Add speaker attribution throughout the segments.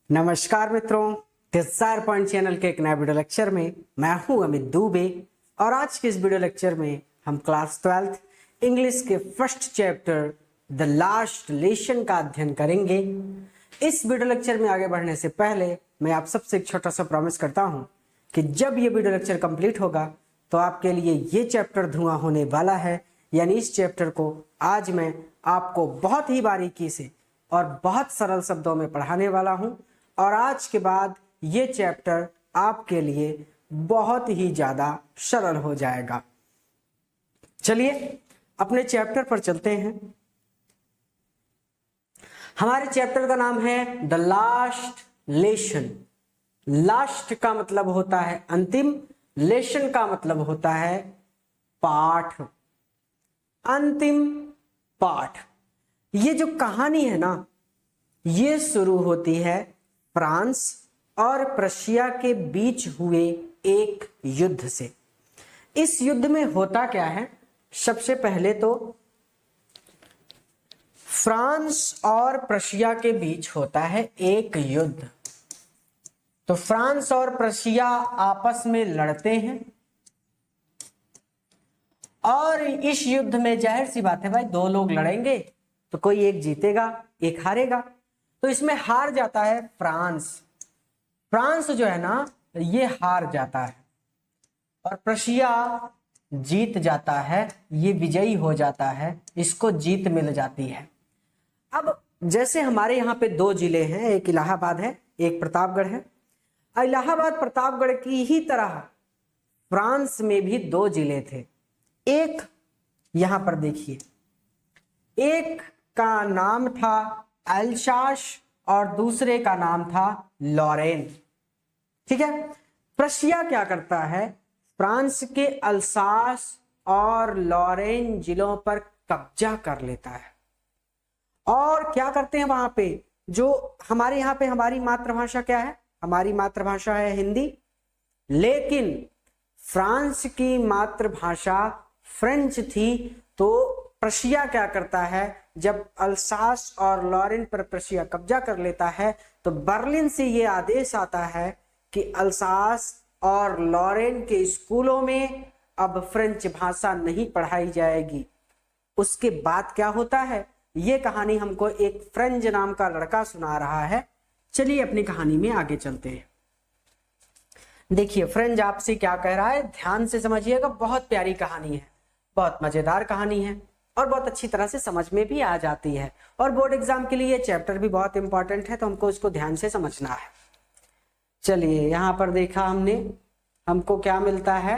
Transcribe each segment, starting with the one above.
Speaker 1: नमस्कार मित्रों, Dzire point channel के एक नए वीडियो लेक्चर में मैं हूं अमित दुबे। और आज के इस वीडियो लेक्चर में हम क्लास 12th इंग्लिश के first chapter the last lesson का अध्ययन करेंगे। इस वीडियो लेक्चर में आगे बढ़ने से पहले मैं आप सबसे एक छोटा सा प्रॉमिस करता हूं कि जब ये वीडियो लेक्चर कंप्लीट होगा तो आपके लिए ये चैप्टर धुआं होने वाला है। यानी इस चैप्टर को आज मैं आपको बहुत ही बारीकी से और बहुत सरल शब्दों में पढ़ाने वाला हूं और आज के बाद ये चैप्टर आपके लिए बहुत ही ज्यादा सरल हो जाएगा। चलिए अपने चैप्टर पर चलते हैं। हमारे चैप्टर का नाम है द लास्ट लेसन। लास्ट का मतलब होता है अंतिम, लेसन का मतलब होता है पाठ, अंतिम पाठ। ये जो कहानी है ना, ये शुरू होती है फ्रांस और प्रशिया के बीच हुए एक युद्ध से। इस युद्ध में होता क्या है, सबसे पहले तो फ्रांस और प्रशिया के बीच होता है एक युद्ध। तो फ्रांस और प्रशिया आपस में लड़ते हैं और इस युद्ध में जाहिर सी बात है भाई, दो लोग लड़ेंगे तो कोई एक जीतेगा एक हारेगा। तो इसमें हार जाता है फ्रांस। फ्रांस जो है ना, ये हार जाता है और प्रशिया जीत जाता है, ये विजयी हो जाता है, इसको जीत मिल जाती है। अब जैसे हमारे यहाँ पे दो जिले हैं, एक इलाहाबाद है एक प्रतापगढ़ है। इलाहाबाद प्रतापगढ़ की ही तरह फ्रांस में भी दो जिले थे। एक यहां पर देखिए, एक का नाम था अल्सास और दूसरे का नाम था लॉरेन। ठीक है। प्रशिया क्या करता है, फ्रांस के अल्सास और लॉरेन जिलों पर कब्जा कर लेता है। और क्या करते हैं वहां पे, जो हमारे यहाँ पे हमारी मातृभाषा क्या है, हमारी मातृभाषा है हिंदी, लेकिन फ्रांस की मातृभाषा फ्रेंच थी। तो प्रशिया क्या करता है, जब अल्सास और लॉरेन पर प्रशिया कब्जा कर लेता है तो बर्लिन से ये आदेश आता है कि अल्सास और लॉरेन के स्कूलों में अब फ्रेंच भाषा नहीं पढ़ाई जाएगी। उसके बाद क्या होता है, ये कहानी हमको एक फ्रेंच नाम का लड़का सुना रहा है। चलिए अपनी कहानी में आगे चलते हैं। देखिए फ्रेंच आपसे क्या कह रहा है, ध्यान से समझिएगा। बहुत प्यारी कहानी है, बहुत मजेदार कहानी है और बहुत अच्छी तरह से समझ में भी आ जाती है। और बोर्ड एग्जाम के लिए ये चैप्टर भी बहुत इंपॉर्टेंट है, तो हमको इसको ध्यान से समझना है। चलिए यहाँ पर देखा हमने, हमको क्या मिलता है।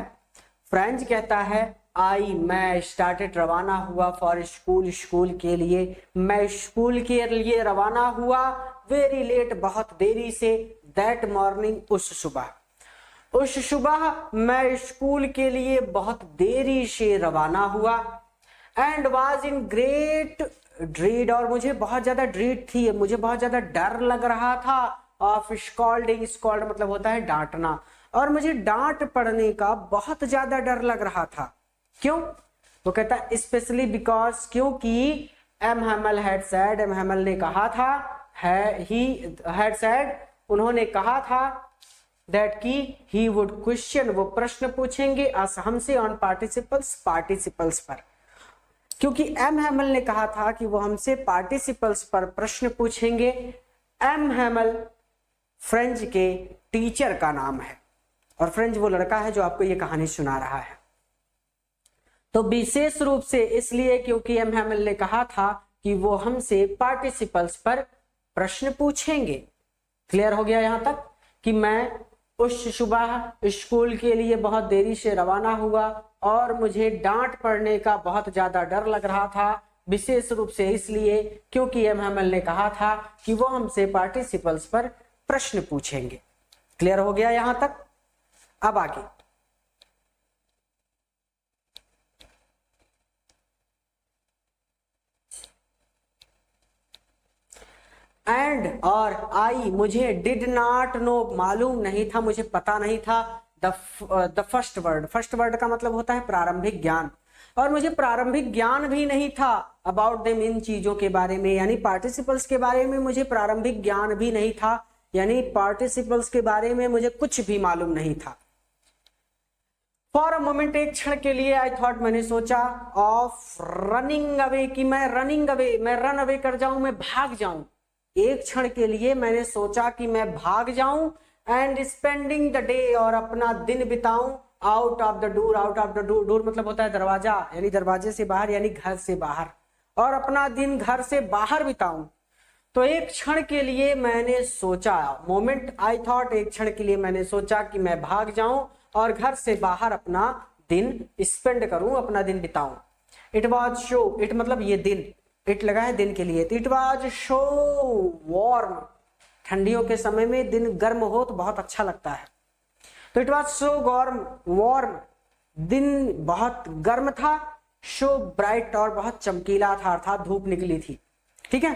Speaker 1: फ्रेंच कहता है मैं स्टार्टेड, रवाना हुआ फॉर स्कूल, स्कूल के लिए, मैं स्कूल के लिए रवाना हुआ। वेरी लेट, बहुत देरी से। दैट मॉर्निंग, उस सुबह मैं स्कूल के लिए बहुत देरी से रवाना हुआ। एंड वॉज इन ग्रेट ड्रीड, और मुझे बहुत ज्यादा ड्रीड थी, मुझे बहुत ज्यादा डर लग रहा था। ऑफ स्कॉल्डिंग, स्कॉल्ड मतलब होता है डांटना, और मुझे डांट पड़ने का बहुत ज्यादा डर लग रहा था। क्यों? वो कहता है स्पेशली बिकॉज, क्योंकि M Hamel had said, M Hamel ने कहा था, ही हैड सेड, उन्होंने कहा था, दैट की ही वुड क्वेश्चन, वो प्रश्न पूछेंगे अस हमसे, ऑन पार्टिसिपल्स, पार्टिसिपल्स पर। क्योंकि एम हैमल ने कहा था कि वो हमसे पार्टिसिपल्स पर प्रश्न पूछेंगे। एम हैमल फ्रेंच के टीचर का नाम है और फ्रेंच वो लड़का है जो आपको ये कहानी सुना रहा है। तो विशेष रूप से इसलिए क्योंकि एम हैमल ने कहा था कि वो हमसे पार्टिसिपल्स पर प्रश्न पूछेंगे। क्लियर हो गया यहां तक कि मैं उस सुबह स्कूल के लिए बहुत देरी से रवाना हुआ और मुझे डांट पड़ने का बहुत ज्यादा डर लग रहा था, विशेष रूप से इसलिए क्योंकि एम हैमल ने कहा था कि वो हमसे पार्टिसिपल्स पर प्रश्न पूछेंगे। क्लियर हो गया यहां तक। अब आगे, एंड और आई, मुझे डिड नॉट नो, मालूम नहीं था, मुझे पता नहीं था। The first word, first word का मतलब होता है प्रारंभिक ज्ञान, और मुझे प्रारंभिक ज्ञान भी नहीं था अबाउट देम, इन चीजों के बारे में, यानी पार्टिसिपल्स के बारे में मुझे प्रारंभिक ज्ञान भी नहीं था। यानी पार्टिसिपल्स के बारे में मुझे कुछ भी मालूम नहीं था। फॉर अ मोमेंट, एक क्षण के लिए, आई थॉट, मैंने सोचा, ऑफ रनिंग अवे, कि मैं रनिंग अवे, मैं रन अवे कर जाऊं, मैं भाग जाऊं। एक क्षण के लिए मैंने सोचा कि मैं भाग जाऊं, एंड स्पेंडिंग द डे, और अपना दिन बिताऊं, out of the door, out of the door, door मतलब होता है दरवाजा, यानी दरवाजे से बाहर, यानी घर से बाहर, और अपना दिन घर से बाहर बिताऊं। तो एक क्षण के लिए मैंने सोचा, मोमेंट आई थॉट, एक क्षण के लिए मैंने सोचा कि मैं भाग जाऊं और घर से बाहर अपना दिन स्पेंड करूं, अपना दिन बिताऊं। इट वॉज शो, इट मतलब ये दिन, इट लगा है दिन के लिए, तो इट वॉज शो वार्म, ठंडियों के समय में दिन गर्म हो तो बहुत अच्छा लगता है। तो इट वॉज सो वार्म, दिन बहुत गर्म था, शो ब्राइट, और बहुत चमकीला था, अर्थात धूप निकली थी। ठीक है,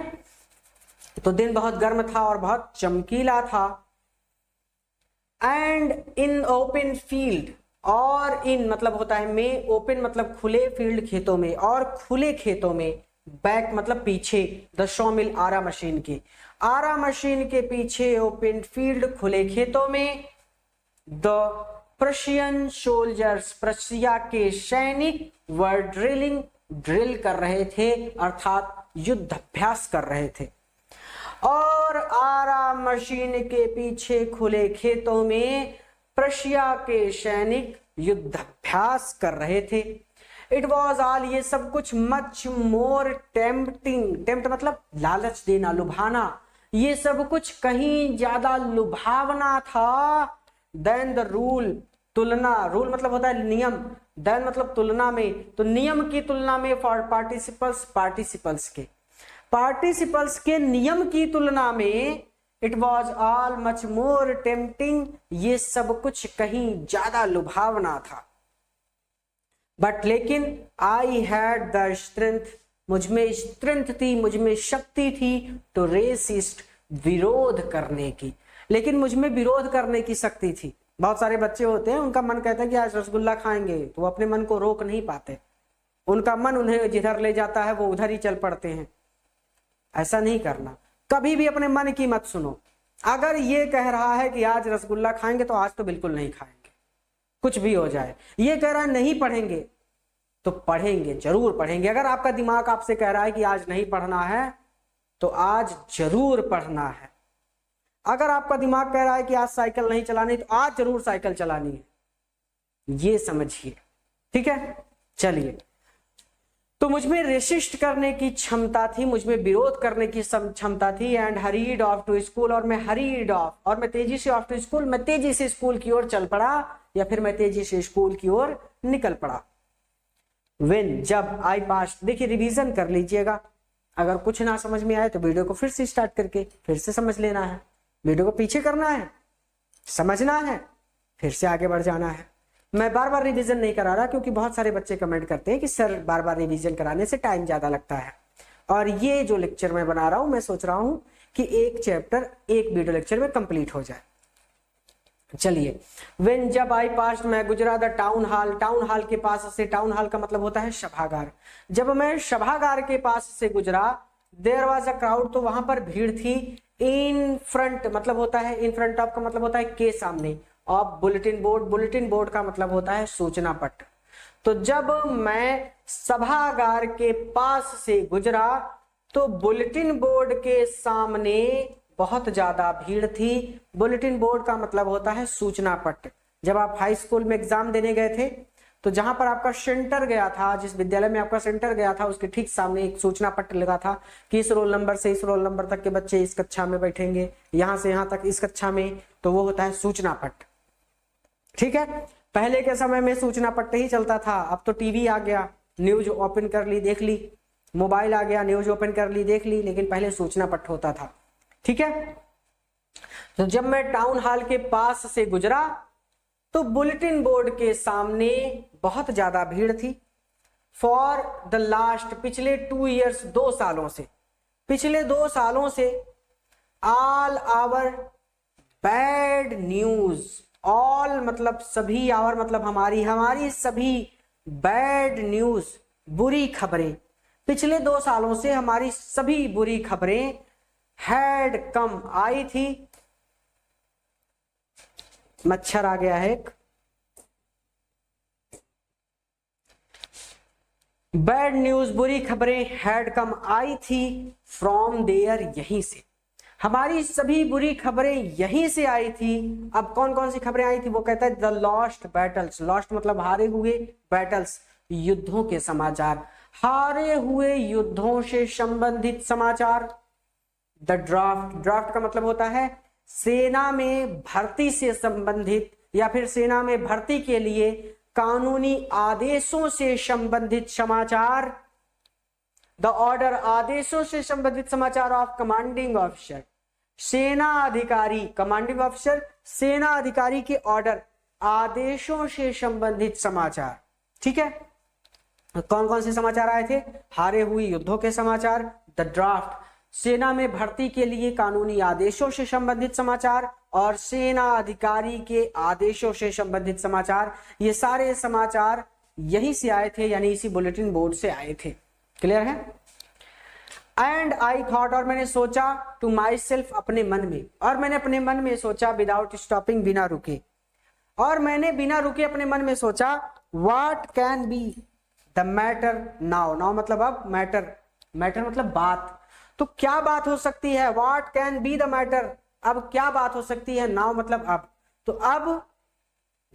Speaker 1: तो दिन बहुत गर्म था और बहुत चमकीला था। एंड इन ओपन फील्ड, और इन मतलब होता है में, ओपन मतलब खुले, फील्ड खेतों में, और खुले खेतों में, बैक मतलब पीछे, द शॉमिल आरा मशीन के, आरा मशीन के पीछे, ओपन फील्ड खुले खेतों में, द प्रशियन सोल्जर्स, प्रशिया के सैनिक, वर ड्रिलिंग, ड्रिल कर रहे थे, अर्थात युद्ध अभ्यास कर रहे थे। और आरा मशीन के पीछे खुले खेतों में प्रशिया के सैनिक युद्ध अभ्यास कर रहे थे। इट वॉज ऑल, ये सब कुछ, मच मोर टेम्पटिंग, टेम्प्ट मतलब लालच देना, लुभाना, ये सब कुछ कहीं ज्यादा लुभावना था, देन द रूल, तुलना, रूल मतलब होता है नियम, देन मतलब तुलना में, तो नियम की तुलना में, फॉर पार्टिसिपल्स, पार्टिसिपल्स के नियम की तुलना में, it was all much more tempting, ये सब कुछ कहीं ज्यादा लुभावना था। बट लेकिन, आई हैड द स्ट्रेंथ, मुझमें स्ट्रेंथ थी, मुझमें शक्ति थी, तो रेसिस्ट, विरोध करने की, लेकिन मुझमें विरोध करने की शक्ति थी। बहुत सारे बच्चे होते हैं, उनका मन कहता है कि आज रसगुल्ला खाएंगे, तो वो अपने मन को रोक नहीं पाते, उनका मन उन्हें जिधर ले जाता है वो उधर ही चल पड़ते हैं। ऐसा नहीं करना, कभी भी अपने मन की मत सुनो। अगर ये कह रहा है कि आज रसगुल्ला खाएंगे तो आज तो बिल्कुल नहीं खाएंगे, कुछ भी हो जाए। ये कह रहा है नहीं पढ़ेंगे, तो पढ़ेंगे, जरूर पढ़ेंगे। अगर आपका दिमाग आपसे कह रहा है कि आज नहीं पढ़ना है, तो आज जरूर पढ़ना है। अगर आपका दिमाग कह रहा है कि आज साइकिल नहीं चलानी, तो आज जरूर साइकिल चलानी है, ये समझिए। ठीक है, चलिए। तो मुझमें रेसिस्ट करने की क्षमता थी, मुझमें विरोध करने की क्षमता थी। And hurried off to school, और मैं हरीड ऑफ, और मैं तेजी से, ऑफ टू स्कूल, मैं तेजी से स्कूल की ओर चल पड़ा, या फिर मैं तेजी से स्कूल की ओर निकल पड़ा। व्हेन, जब, आई पास्ट, देखिए रिवीजन कर लीजिएगा, अगर कुछ ना समझ में आए तो वीडियो को फिर से स्टार्ट करके फिर से समझ लेना है, वीडियो को पीछे करना है, समझना है, फिर से आगे बढ़ जाना है। मैं बार बार रिवीजन नहीं करा रहा, क्योंकि बहुत सारे बच्चे कमेंट करते हैं कि सर बार बार रिवीजन कराने से टाइम ज्यादा लगता है, और ये जो लेक्चर मैं बना रहा हूं, मैं सोच रहा हूं कि एक चैप्टर एक वीडियो लेक्चर में कंप्लीट हो जाए। चलिए, व्हेन, जब, आई पास्ट, मैं गुजरा the town hall, town hall के पास से, टाउन हॉल का मतलब होता है सभागार, जब मैं सभागार के पास से गुजरा, देयर वाज अ क्राउड, तो वहां पर भीड़ थी, इन फ्रंट मतलब होता है, इन फ्रंट ऑफ का मतलब होता है के सामने, of bulletin board, bulletin board का मतलब होता है सूचना पट। तो जब मैं सभागार के पास से गुजरा, तो बुलेटिन बोर्ड के सामने बहुत ज्यादा भीड़ थी। बुलेटिन बोर्ड का मतलब होता है सूचना पट। जब आप हाई स्कूल में एग्जाम देने गए थे, तो जहां पर आपका सेंटर गया था, जिस विद्यालय में आपका सेंटर गया था, उसके ठीक सामने एक सूचना पट लगा था कि इस रोल नंबर से इस रोल नंबर तक के बच्चे इस कक्षा में बैठेंगे, यहां से यहां तक इस कक्षा में, तो वो होता है सूचना पट। ठीक है, पहले के समय में सूचना पट ही चलता था, अब तो टीवी आ गया, न्यूज ओपन कर ली देख ली, मोबाइल आ गया, न्यूज ओपन कर ली देख ली, लेकिन पहले सूचना पट होता था। ठीक है, तो जब मैं टाउन हॉल के पास से गुजरा, तो बुलेटिन बोर्ड के सामने बहुत ज्यादा भीड़ थी। फॉर द लास्ट, पिछले 2 ईयर्स, 2 सालों से, पिछले 2 सालों से, all our bad news, all मतलब सभी, आवर मतलब हमारी, हमारी सभी, बैड न्यूज बुरी खबरें, पिछले 2 सालों से हमारी सभी बुरी खबरें, हैड कम आई थी, मच्छर आ गया है एक। बैड न्यूज, बुरी खबरें हैड कम, आई थी फ्रॉम देयर, यहीं से, हमारी सभी बुरी खबरें यहीं से आई थी। अब कौन कौन सी खबरें आई थी, वो कहता है द लॉस्ट बैटल्स, लॉस्ट मतलब हारे हुए, बैटल्स युद्धों के समाचार, हारे हुए युद्धों से संबंधित समाचार। द ड्राफ्ट, ड्राफ्ट का मतलब होता है सेना में भर्ती से संबंधित या फिर सेना में भर्ती के लिए कानूनी आदेशों से संबंधित समाचार। द ऑर्डर, आदेशों से संबंधित समाचार ऑफ कमांडिंग ऑफिसर, सेना अधिकारी, कमांडिंग ऑफिसर सेना अधिकारी के ऑर्डर, आदेशों से संबंधित समाचार। ठीक है, कौन कौन से समाचार आए थे, हारे हुए युद्धों के समाचार, द ड्राफ्ट सेना में भर्ती के लिए कानूनी आदेशों से संबंधित समाचार, और सेना अधिकारी के आदेशों से संबंधित समाचार। ये सारे समाचार यहीं से आए थे, यानी इसी बुलेटिन बोर्ड से आए थे। क्लियर है। एंड आई थॉट, और मैंने सोचा, टू माई सेल्फ अपने मन में, और मैंने अपने मन में सोचा, विदाउट स्टॉपिंग बिना रुके, और मैंने बिना रुके अपने मन में सोचा, what can be the matter now, now मतलब अब, मैटर, मैटर मतलब बात, तो क्या बात हो सकती है, what can be the matter, अब क्या बात हो सकती है, नाउ मतलब अब, तो अब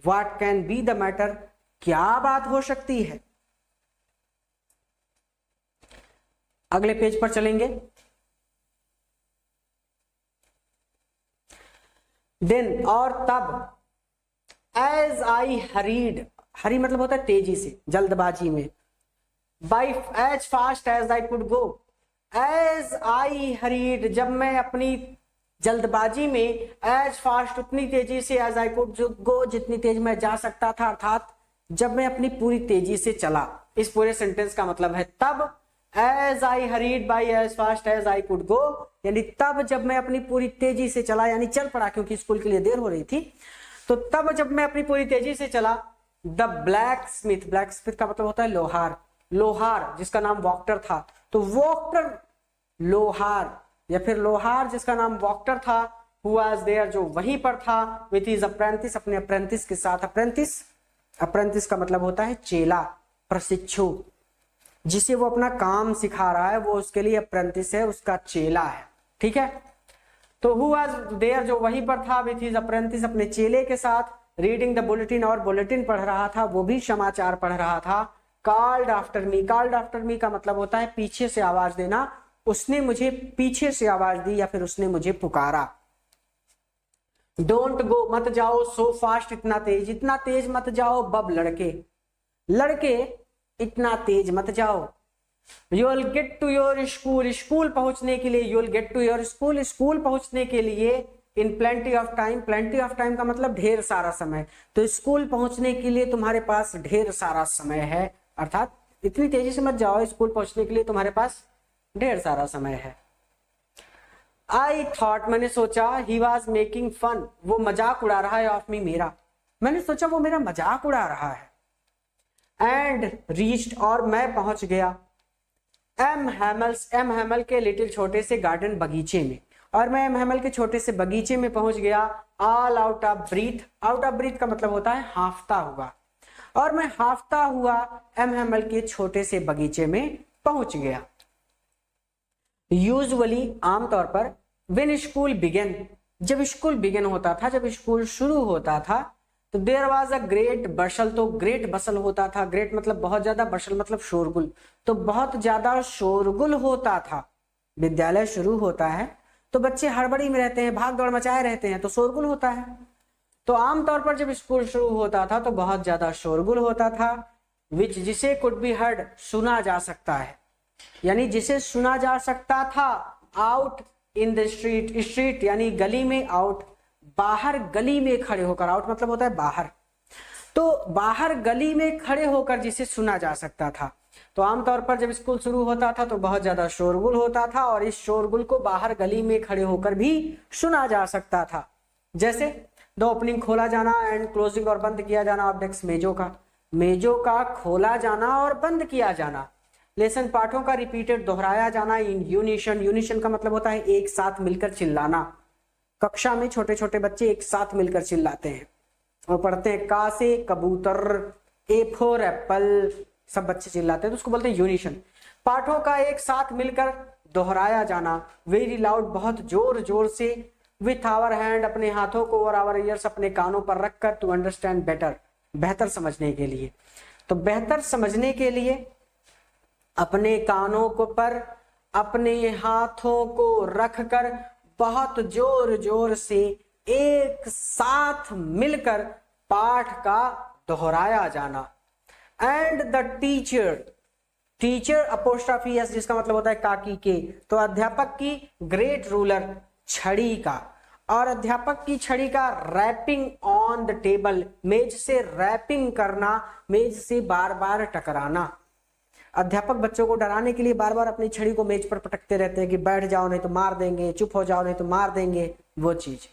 Speaker 1: what can be the matter, क्या बात हो सकती है। अगले पेज पर चलेंगे। देन, और तब, एज आई हरीड, हरी मतलब होता है तेजी से, जल्दबाजी में, by as fast as I could go, as I hurried जब मैं अपनी जल्दबाजी में, एज फास्ट उतनी तेजी से, एज आई कुड गो जितनी तेज मैं जा सकता था, अर्थात जब मैं अपनी पूरी तेजी से चला। इस पूरे सेंटेंस का मतलब है तब, as I hurried by as fast as I could go, यानी तब जब मैं अपनी पूरी तेजी से चला, यानी चल पड़ा क्योंकि स्कूल के लिए देर हो रही थी, तो तब जब मैं अपनी पूरी तेजी से चला, the black Smith, black Smith का मतलब होता है लोहार, लोहार जिसका नाम वॉक्टर था, तो वॉक्टर लोहार या फिर लोहार जिसका नाम वॉक्टर था, हु वाज देयर जो वहीं पर था, विथ हिज अप्रेंटिस अपने अप्रेंटिस के साथ, अप्रेंटिस, अप्रेंटिस का मतलब होता है चेला, प्रशिक्षु, जिसे वो अपना काम सिखा रहा है वो उसके लिए अप्रेंटिस है, उसका चेला है। ठीक है, तो हु वाज देयर जो वहीं पर था, विथ हिज अप्रेंटिस अपने चेले के साथ, रीडिंग द बुलेटिन और बुलेटिन पढ़ रहा था, वो भी समाचार पढ़ रहा था। Called after me, called after me का मतलब होता है पीछे से आवाज देना, उसने मुझे पीछे से आवाज दी या फिर उसने मुझे पुकारा। डोंट गो मत जाओ, सो फास्ट इतना तेज मत जाओ, बब लड़के, लड़के इतना तेज मत जाओ। You will get to your school, school पहुंचने के लिए, you will get to your school, school पहुंचने के लिए, in plenty of time, plenty of time का मतलब ढेर सारा समय, तो स्कूल पहुंचने के लिए तुम्हारे पास ढेर सारा समय है, अर्थात इतनी तेजी से मत जाओ, स्कूल पहुंचने के लिए तुम्हारे पास ढेर सारा समय है। आई थॉट मैंने सोचा, ही वॉज मेकिंग फन वो मजाक उड़ा रहा है, ऑफ मी मेरा, मैंने सोचा वो मेरा मजाक उड़ा रहा है। एंड रीच्ड और मैं पहुंच गया, एम हैमल्स, एम हैमल के लिटिल छोटे से गार्डन बगीचे में, और मैं एम हैमल के छोटे से बगीचे में पहुंच गया। All out of breath, out of breath का मतलब होता है हांफता हुआ, और मैं हांफता हुआ एम हैमल के छोटे से बगीचे में पहुंच गया। यूजुअली आमतौर पर, व्हेन स्कूल बिगेन जब स्कूल बिगेन होता था, जब स्कूल शुरू होता था, तो देयर वाज अ ग्रेट बशल, तो ग्रेट बशल होता था, ग्रेट मतलब बहुत ज्यादा, बशल मतलब शोरगुल, तो बहुत ज्यादा शोरगुल होता था। विद्यालय शुरू होता है तो बच्चे हड़बड़ी में रहते हैं, भाग दौड़ मचाए रहते हैं, तो शोरगुल होता है। तो आमतौर पर जब स्कूल शुरू होता था तो बहुत ज्यादा शोरगुल होता था, विच जिसे कुड बी हर्ड सुना जा सकता है, यानी जिसे सुना जा सकता था। Out in the street, street यानी गली में, आउट बाहर गली में खड़े होकर, आउट मतलब होता है बाहर, तो बाहर गली में खड़े होकर जिसे सुना जा सकता था। तो आमतौर पर जब स्कूल शुरू होता था तो बहुत ज्यादा शोरगुल होता था, और इस शोरगुल को बाहर गली में खड़े होकर भी सुना जा सकता था। जैसे द ओपनिंग, खोला जाना, एंड क्लोजिंग और बंद किया जाना ऑफ डेस्क, मेजों का खोला जाना और बंद किया जाना। लेसन, पाठों का रिपीटेड दोहराया जाना। इन यूनिशन, यूनिशन का मतलब होता है एक साथ मिलकर चिल्लाना, कक्षा में छोटे छोटे बच्चे एक साथ मिलकर चिल्लाते हैं। और पढ़ते हैं का से कबूतर, ए फॉर एप्पल, सब बच्चे चिल्लाते हैं तो उसको बोलते हैं यूनिशन। पाठों का एक साथ मिलकर दोहराया जाना, वेरी लाउड, बहुत जोर जोर से, विथ आवर हैंड, अपने हाथों को, और आवर ईयर्स, अपने कानों पर रखकर, टू अंडरस्टैंड बेटर, बेहतर समझने के लिए। तो बेहतर समझने के लिए अपने कानों को पर अपने हाथों को रखकर बहुत जोर जोर से एक साथ मिलकर पाठ का दोहराया जाना। And the teacher, teacher apostrophe S, जिसका मतलब होता है काकी के, तो अध्यापक की, ग्रेट रूलर, छड़ी का, और अध्यापक की छड़ी का रैपिंग ऑन द टेबल, मेज से रैपिंग करना, मेज से बार बार टकराना। अध्यापक बच्चों को डराने के लिए बार बार अपनी छड़ी को मेज पर पटकते रहते हैं कि बैठ जाओ नहीं तो मार देंगे, चुप हो जाओ नहीं तो मार देंगे, वो चीज।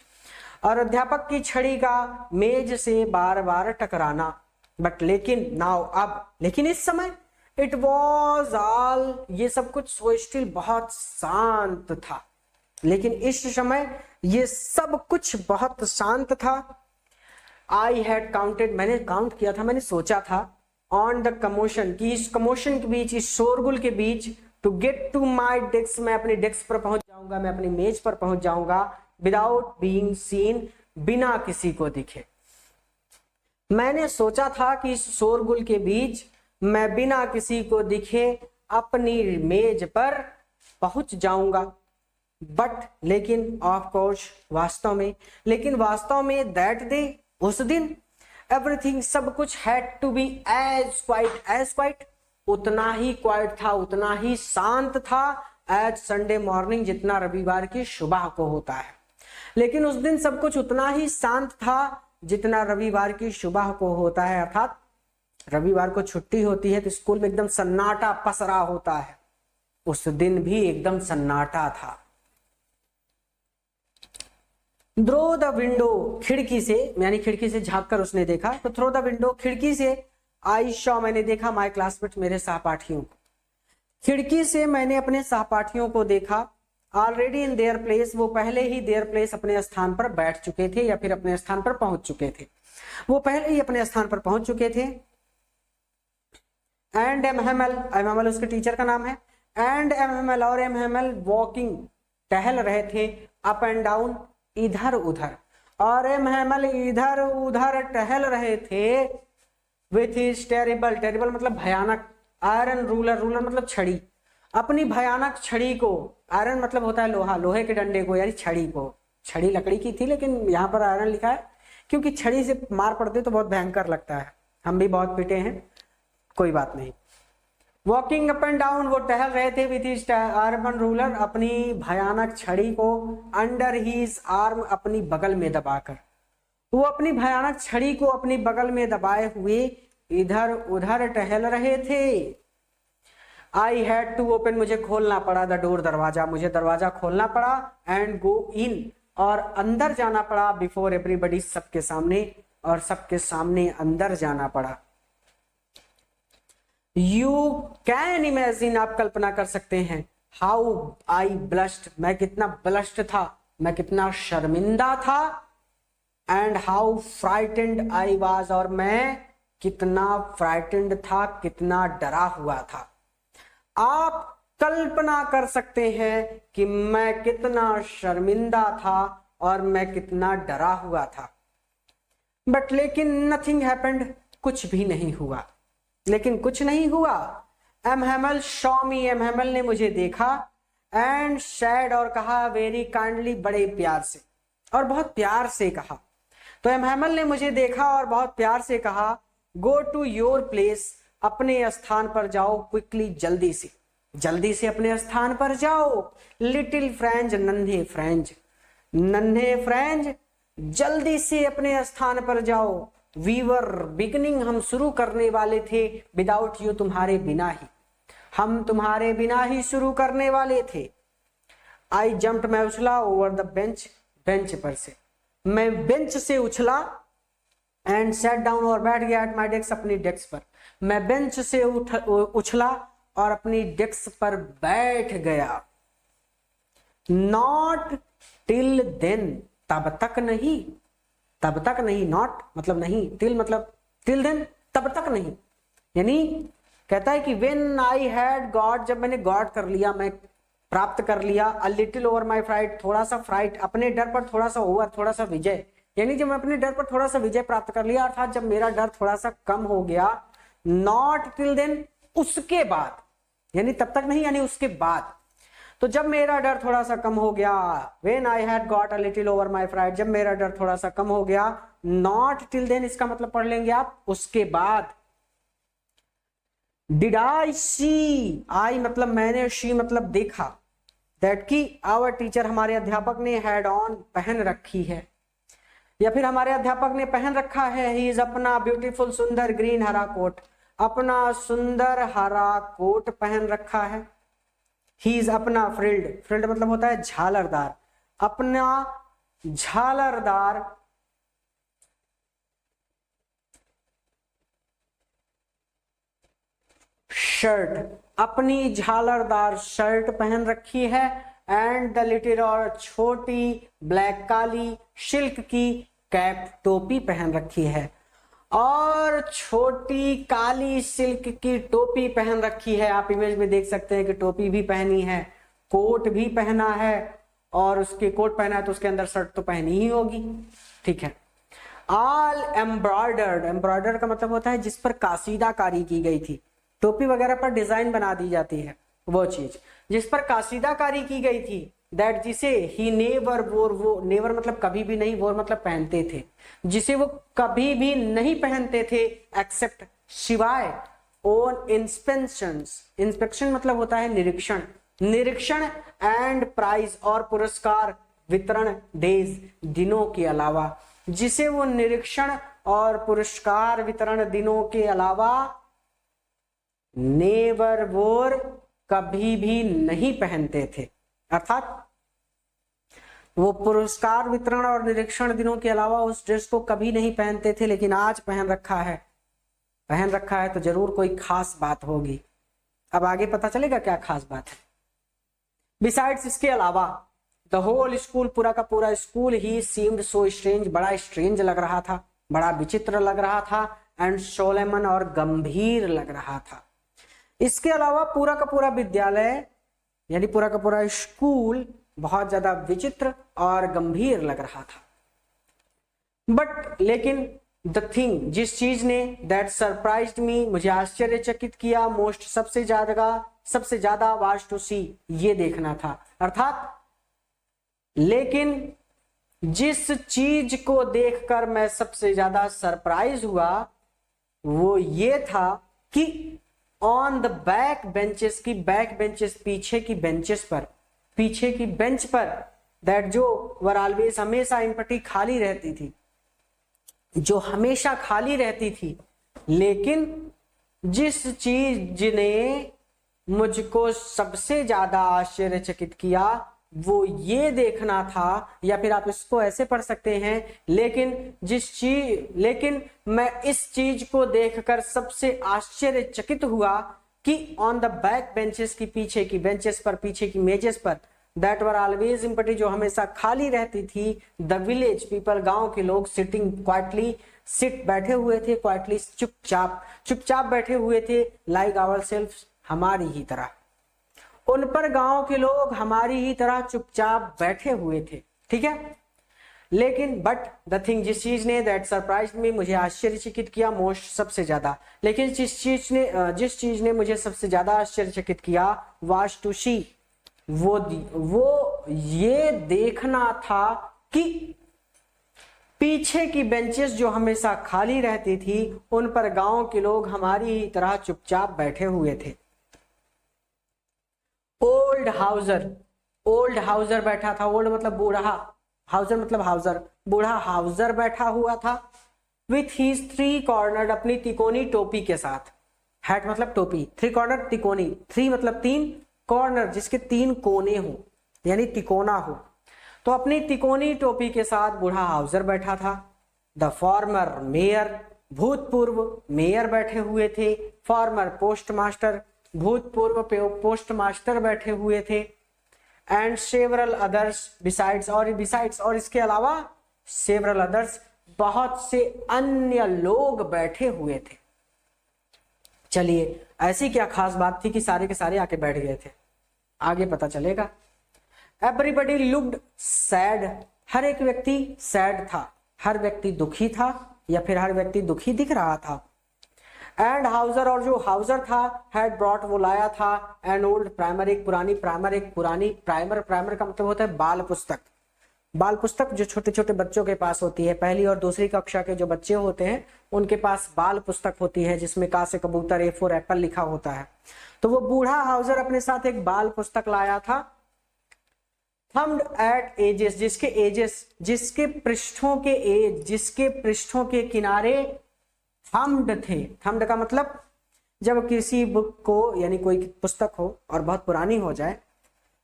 Speaker 1: और अध्यापक की छड़ी का मेज से बार बार टकराना। बट लेकिन नाउ, अब, लेकिन इस समय, इट वॉज ऑल, ये सब कुछ सो स्टिल, बहुत शांत था। लेकिन इस समय ये सब कुछ बहुत शांत था। आई हैड काउंटेड, मैंने काउंट किया था, मैंने सोचा था, ऑन द कमोशन, कि इस कमोशन के बीच, इस शोरगुल के बीच, to get to my desk, मैं अपनी डेस्क पर पहुंच जाऊंगा, मैं अपनी मेज पर पहुंच जाऊंगा, विदाउट बीइंग सीन, बिना किसी को दिखे। मैंने सोचा था कि इस शोरगुल के बीच मैं बिना किसी को दिखे अपनी मेज पर पहुंच जाऊंगा। बट लेकिन, ऑफ कोर्स, वास्तव में, लेकिन वास्तव में, दैट डे, उस दिन, एवरीथिंग, सब कुछ, had to be as quiet, उतना ही क्वाइट था, उतना ही शांत था, एज संडे मॉर्निंग, जितना रविवार की सुबह को होता है। लेकिन उस दिन सब कुछ उतना ही शांत था जितना रविवार की सुबह को होता है। अर्थात रविवार को छुट्टी होती है तो स्कूल में एकदम सन्नाटा पसरा होता है, उस दिन भी एकदम सन्नाटा था। थ्रो द विंडो, खिड़की से, यानी खिड़की से झांक कर उसने देखा, तो थ्रो द विंडो, खिड़की से, आई शॉ, मैंने देखा, माय क्लासमेट, मेरे सहपाठियों को। खिड़की से मैंने अपने सहपाठियों को देखा, ऑलरेडी इन देयर प्लेस, वो पहले ही देयर प्लेस, अपने स्थान पर बैठ चुके थे या फिर अपने स्थान पर पहुंच चुके थे, वो पहले ही अपने स्थान पर पहुंच चुके थे। एंड एमएमएल उसके टीचर का नाम है, एंड एमएमएल, और एमएमएल वॉकिंग, टहल रहे थे, अप एंड डाउन, इधर उधर, और एमएमएल इधर उधर टहल रहे थे, विथ हिज टेरिबल, टेरिबल मतलब भयानक, आयरन रूलर, रूलर मतलब छड़ी, अपनी भयानक छड़ी को, आयरन मतलब होता है लोहा, लोहे के डंडे को, यानी छड़ी को, छड़ी लकड़ी की थी लेकिन यहाँ पर आयरन लिखा है क्योंकि छड़ी से मार पड़ते तो बहुत भयंकर लगता है, हम भी बहुत पिटे हैं, कोई बात नहीं। वॉकिंग अप एंड डाउन, वो टहल रहे थे, विथ हिज आयरन रूलर, अपनी भयानक छड़ी को, अंडर हिज आर्म, अपनी बगल में दबाकर, वो अपनी भयानक छड़ी को अपनी बगल में दबाए हुए इधर उधर टहल रहे थे। आई हैड टू ओपन, मुझे खोलना पड़ा, द डोर, दरवाजा, मुझे दरवाजा खोलना पड़ा, एंड गो इन, और अंदर जाना पड़ा, बिफोर एवरीबडी, सबके सामने, और सबके सामने अंदर जाना पड़ा। यू कैन इमेजिन, आप कल्पना कर सकते हैं, हाउ आई ब्लश्ड, मैं कितना ब्लश्ड था, मैं कितना शर्मिंदा था, and how frightened I was, और मैं कितना फ्राइटेंड था, कितना डरा हुआ था। आप कल्पना कर सकते हैं कि मैं कितना शर्मिंदा था और मैं कितना डरा हुआ था। बट लेकिन नथिंग हैपेंड, कुछ भी नहीं हुआ, लेकिन कुछ नहीं हुआ। एमहेमल शॉ मी, एमहेमल ने मुझे देखा, एंड सैड, और कहा, वेरी काइंडली, बड़े प्यार से, और बहुत प्यार से कहा। तो एमहेमल ने मुझे देखा और बहुत प्यार से कहा, गो टू योर प्लेस, अपने स्थान पर जाओ, क्विकली, जल्दी से, जल्दी से अपने स्थान पर जाओ। लिटिल फ्रेंच, नन्हे फ्रेंच, नन्हे फ्रेंच, जल्दी से अपने स्थान पर जाओ। वी वर बिगनिंग, हम शुरू करने वाले थे, विदाउट यू, तुम्हारे बिना ही, हम तुम्हारे बिना ही शुरू करने वाले थे। आई जम्प्ड, मैं उछला, ओवर द बेंच, बेंच पर से, मैं बेंच से उछला, एंड सेट डाउन, और बैठ गया, एट माई डेस्क, अपनी डेस्क पर। मैं बेंच से उछला और अपनी डेस्क पर बैठ गया। नॉट टिल देन, तब तक नहीं, तब तक नहीं, नॉट मतलब नहीं, टिल मतलब टिल देन तब तक नहीं। यानी कहता है कि व्हेन आई हैड गॉट, जब मैंने गॉट कर लिया, मैं प्राप्त कर लिया, a little over my fright, थोड़ा सा फ्राइट, अपने डर पर थोड़ा सा ओवर, थोड़ा सा विजय, यानी जब मैं अपने डर पर थोड़ा सा विजय प्राप्त कर लिया, अर्थात जब मेरा डर थोड़ा सा कम हो गया, नॉट टिल देन, उसके बाद, यानी तब तक नहीं, यानी उसके बाद। तो जब मेरा डर थोड़ा सा कम हो गया, when I had got a little over my fright, जब मेरा डर थोड़ा सा कम हो गया, नॉट टिल देन इसका मतलब पढ़ लेंगे आप उसके बाद। डिड आई सी, आई मतलब मैंने, शी मतलब देखा, दैट की आवर टीचर हमारे अध्यापक ने हैड ऑन पहन रखी है, या फिर हमारे अध्यापक ने पहन रखा है, ही इज अपना ब्यूटीफुल सुंदर ग्रीन हरा कोट, अपना सुंदर हरा कोट पहन रखा है। ही इज अपना फ्रिल्ड, फ्रिल्ड मतलब होता है झालरदार, अपना झालरदार शर्ट, अपनी झालरदार शर्ट पहन रखी है। एंड द लिटिल, और छोटी ब्लैक काली सिल्क की कैप, टोपी पहन रखी है, और छोटी काली सिल्क की टोपी पहन रखी है। आप इमेज में देख सकते हैं कि टोपी भी पहनी है, कोट भी पहना है, और उसके कोट पहना है तो उसके अंदर शर्ट तो पहनी ही होगी, ठीक है। ऑल एम्ब्रॉयडर्ड, एम्ब्रॉयडर का मतलब होता है जिस पर कासीदाकारी की गई थी, टोपी वगैरह पर डिजाइन बना दी जाती है, वो चीज जिस पर कासीदाकारी की गई थी, दैट जिसे ही नेवर वोर, वो नेवर मतलब कभी भी नहीं, वोर मतलब पहनते थे, जिसे वो कभी भी नहीं पहनते थे, एक्सेप्ट सिवाय, ऑन इंस्पेक्शंस, इंस्पेक्शन मतलब होता है निरीक्षण, निरीक्षण, एंड प्राइज और पुरस्कार वितरण डेज, दिनों के अलावा, जिसे वो निरीक्षण और पुरस्कार वितरण दिनों के अलावा नेवर वोर, कभी भी नहीं पहनते थे। अर्थात वो पुरस्कार वितरण और निरीक्षण दिनों के अलावा उस ड्रेस को कभी नहीं पहनते थे, लेकिन आज पहन रखा है, पहन रखा है तो जरूर कोई खास बात होगी। अब आगे पता चलेगा क्या खास बात है। बिसाइड्स, इसके अलावा, द होल स्कूल, पूरा का पूरा स्कूल, ही सीम्ड सो स्ट्रेंज, बड़ा स्ट्रेंज लग रहा था, बड़ा विचित्र लग रहा था, एंड सोलेमन, और गंभीर लग रहा था। इसके अलावा पूरा का पूरा विद्यालय यानी पूरा का पूरा स्कूल बहुत ज्यादा विचित्र और गंभीर लग रहा था। बट लेकिन द थिंग, जिस चीज ने, दैट सरप्राइज्ड मी, मुझे आश्चर्यचकित किया, मोस्ट सबसे ज्यादा वाज टू सी, ये देखना था। अर्थात लेकिन जिस चीज को देखकर मैं सबसे ज्यादा सरप्राइज हुआ वो ये था कि ऑन द बैक बेंचेस की, बैक बेंचेस पीछे की बेंचेस पर, पीछे की बेंच पर, दैट जो वर ऑलवेज हमेशा इम्पटी खाली रहती थी, जो हमेशा खाली रहती थी, लेकिन जिस चीज ने मुझको सबसे ज्यादा आश्चर्यचकित किया वो ये देखना था, या फिर आप इसको ऐसे पढ़ सकते हैं, लेकिन मैं इस चीज को देखकर सबसे आश्चर्यचकित हुआ कि ऑन द बैक बेंचेस की, पीछे की बेंचेस पर, पीछे की मेजेस पर, दैट वर ऑलवेज एम्प्टी, जो हमेशा खाली रहती थी, द विलेज पीपल, गांव के लोग, सिटिंग क्वाइटली, सिट बैठे हुए थे, क्वाइटली चुपचाप बैठे हुए थे, लाइक आवर सेल्फ, हमारी ही तरह, उन पर गांव के लोग हमारी ही तरह चुपचाप बैठे हुए थे, ठीक है। लेकिन बट द थिंग, जिस चीज ने, दैट सरप्राइज्ड मी, मुझे आश्चर्यचकित किया, मोस्ट सबसे ज्यादा, लेकिन जिस चीज ने मुझे सबसे ज्यादा आश्चर्यचकित किया, वाज टू सी, वो ये देखना था कि पीछे की बेंचेस जो हमेशा खाली रहती थी उन पर गांव के लोग हमारी ही तरह चुपचाप बैठे हुए थे। ओल्ड हाउजर बैठा था, ओल्ड मतलब बूढ़ा, हाउजर मतलब हाउजर, बूढ़ा हाउजर बैठा हुआ था, विथ हीज 3 कॉर्नर, अपनी तिकोनी टोपी के साथ, हैट मतलब टोपी, 3 कॉर्नर तिकोनी, 3 मतलब 3, कॉर्नर जिसके 3 कोने हो यानी तिकोना हो, तो अपनी तिकोनी टोपी के साथ बूढ़ा हाउजर बैठा था। द फॉर्मर मेयर, भूतपूर्व मेयर बैठे हुए थे, फॉर्मर पोस्टमास्टर, भूतपूर्व पोस्टमास्टर बैठे हुए थे, एंड सेवरल अदर्स बिसाइड्स, और इसके अलावा सेवरल अदर्स, बहुत से अन्य लोग बैठे हुए थे। चलिए, ऐसी क्या खास बात थी कि सारे के सारे आके बैठ गए थे, आगे पता चलेगा। एवरीबडी लुक्ड सैड, हर एक व्यक्ति सैड था, हर व्यक्ति दुखी था या फिर हर व्यक्ति दुखी दिख रहा था। एंड हाउजर, और जो हाउजर था, हैड ब्रॉट, वो लाया था, एन ओल्ड प्राइमर, एक पुरानी प्राइमर, एक पुरानी प्राइमर, प्राइमर का मतलब होता है बाल पुस्तक। बाल पुस्तक जो छोटे छोटे बच्चों के पास होती है, पहली और दूसरी कक्षा के जो बच्चे होते हैं उनके पास बाल पुस्तक होती है जिसमें का से कबूतर, ए फॉर एप्पल लिखा होता है। तो वो बूढ़ा हाउजर अपने साथ एक बाल पुस्तक लाया था। थम्ड एट एजेस, जिसके एजेस, जिसके पृष्ठों के एज, जिसके पृष्ठों के किनारे थम्ड थे। थम्ड का मतलब जब किसी बुक को, यानी कोई पुस्तक हो और बहुत पुरानी हो जाए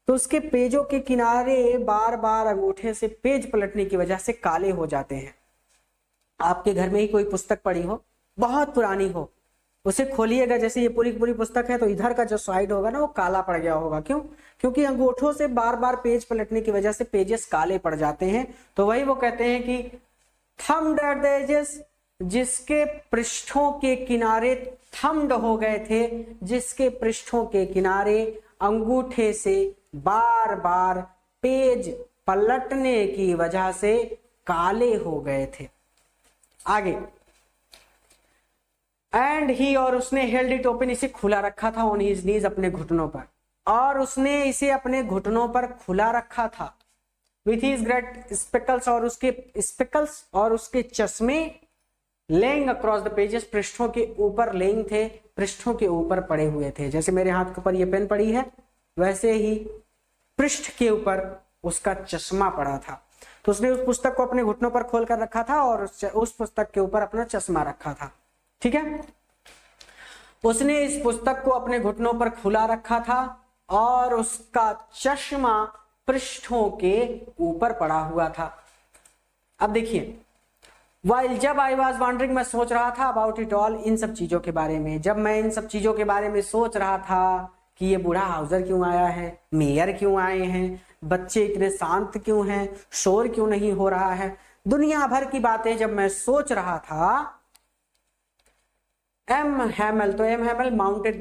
Speaker 1: तो उसके पेजों के किनारे बार बार अंगूठे से पेज पलटने की वजह से काले हो जाते हैं। आपके घर में ही कोई पुस्तक पड़ी हो, बहुत पुरानी हो, उसे खोलिएगा, जैसे ये पूरी पूरी पुस्तक है तो इधर का जो साइड होगा ना वो काला पड़ गया होगा। क्यों? क्योंकि अंगूठों से बार बार पेज पलटने की वजह से पेजेस काले पड़ जाते हैं। तो वही वो कहते हैं कि थम्ड एट द एजेस, जिसके पृष्ठों के किनारे थम्ड हो गए थे, जिसके पृष्ठों के किनारे अंगूठे से बार बार पेज पलटने की वजह से काले हो गए थे। आगे, एंड ही, और उसने हेल्ड इट ओपन, इसे खुला रखा था, ऑन हिज नीज, अपने घुटनों पर, और उसने इसे अपने घुटनों पर खुला रखा था। विथ हिज ग्रेट स्पेकल्स, और उसके स्पेकल्स और उसके चश्मे, लेइंग अक्रॉस द पेजेस, पृष्ठों के ऊपर लेइंग थे, पृष्ठों के ऊपर पड़े हुए थे। जैसे मेरे हाथ के ऊपर ये पेन पड़ी है वैसे ही पृष्ठ के ऊपर उसका चश्मा पड़ा था। तो उसने उस पुस्तक को अपने घुटनों पर खोल कर रखा था और उस पुस्तक के ऊपर अपना चश्मा रखा था। ठीक है, उसने इस पुस्तक को अपने घुटनों पर खुला रखा था और उसका चश्मा पृष्ठों के ऊपर पड़ा हुआ था। अब देखिए, वाइल, जब आई वॉज वॉन्डरिंग, मैं सोच रहा था, अबाउट इट ऑल, इन सब चीजों के बारे में, जब मैं इन सब चीजों के बारे में सोच रहा था कि ये बूढ़ा हाउजर क्यों आया है, मेयर क्यों आए हैं, बच्चे इतने शांत क्यों हैं, शोर क्यों नहीं हो रहा है, दुनिया भर की बातें जब मैं सोच रहा था, एम हैमल, तो एम हैमल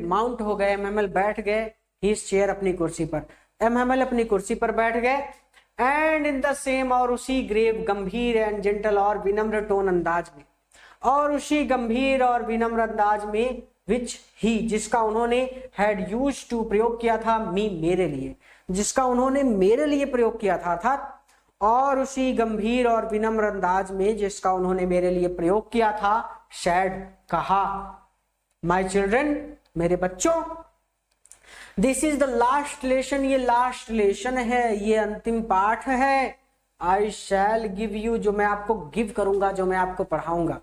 Speaker 1: माउंट हो गए, एम हैमल बैठ गए, हिज चेयर, अपनी कुर्सी पर, एम हैमल अपनी कुर्सी पर बैठ गए, एंड इन द सेम, और उसी ग्रेव, गंभीर एंड जेंटल और विनम्र टोन अंदाज में, और उसी गंभीर और विनम्र अंदाज में, विच ही, जिसका उन्होंने, हैड यूज टू, प्रयोग किया था, मी, मेरे लिए, जिसका उन्होंने मेरे लिए प्रयोग किया था, अर्थात और उसी गंभीर और विनम्र अंदाज में जिसका उन्होंने मेरे लिए प्रयोग किया था, शैड, कहा, माय चिल्ड्रन, मेरे बच्चों, this is the last lesson, ये लास्ट लेसन है, ये अंतिम पाठ है, आई शैल गिव यू, जो मैं आपको गिव करूंगा, जो मैं आपको पढ़ाऊंगा,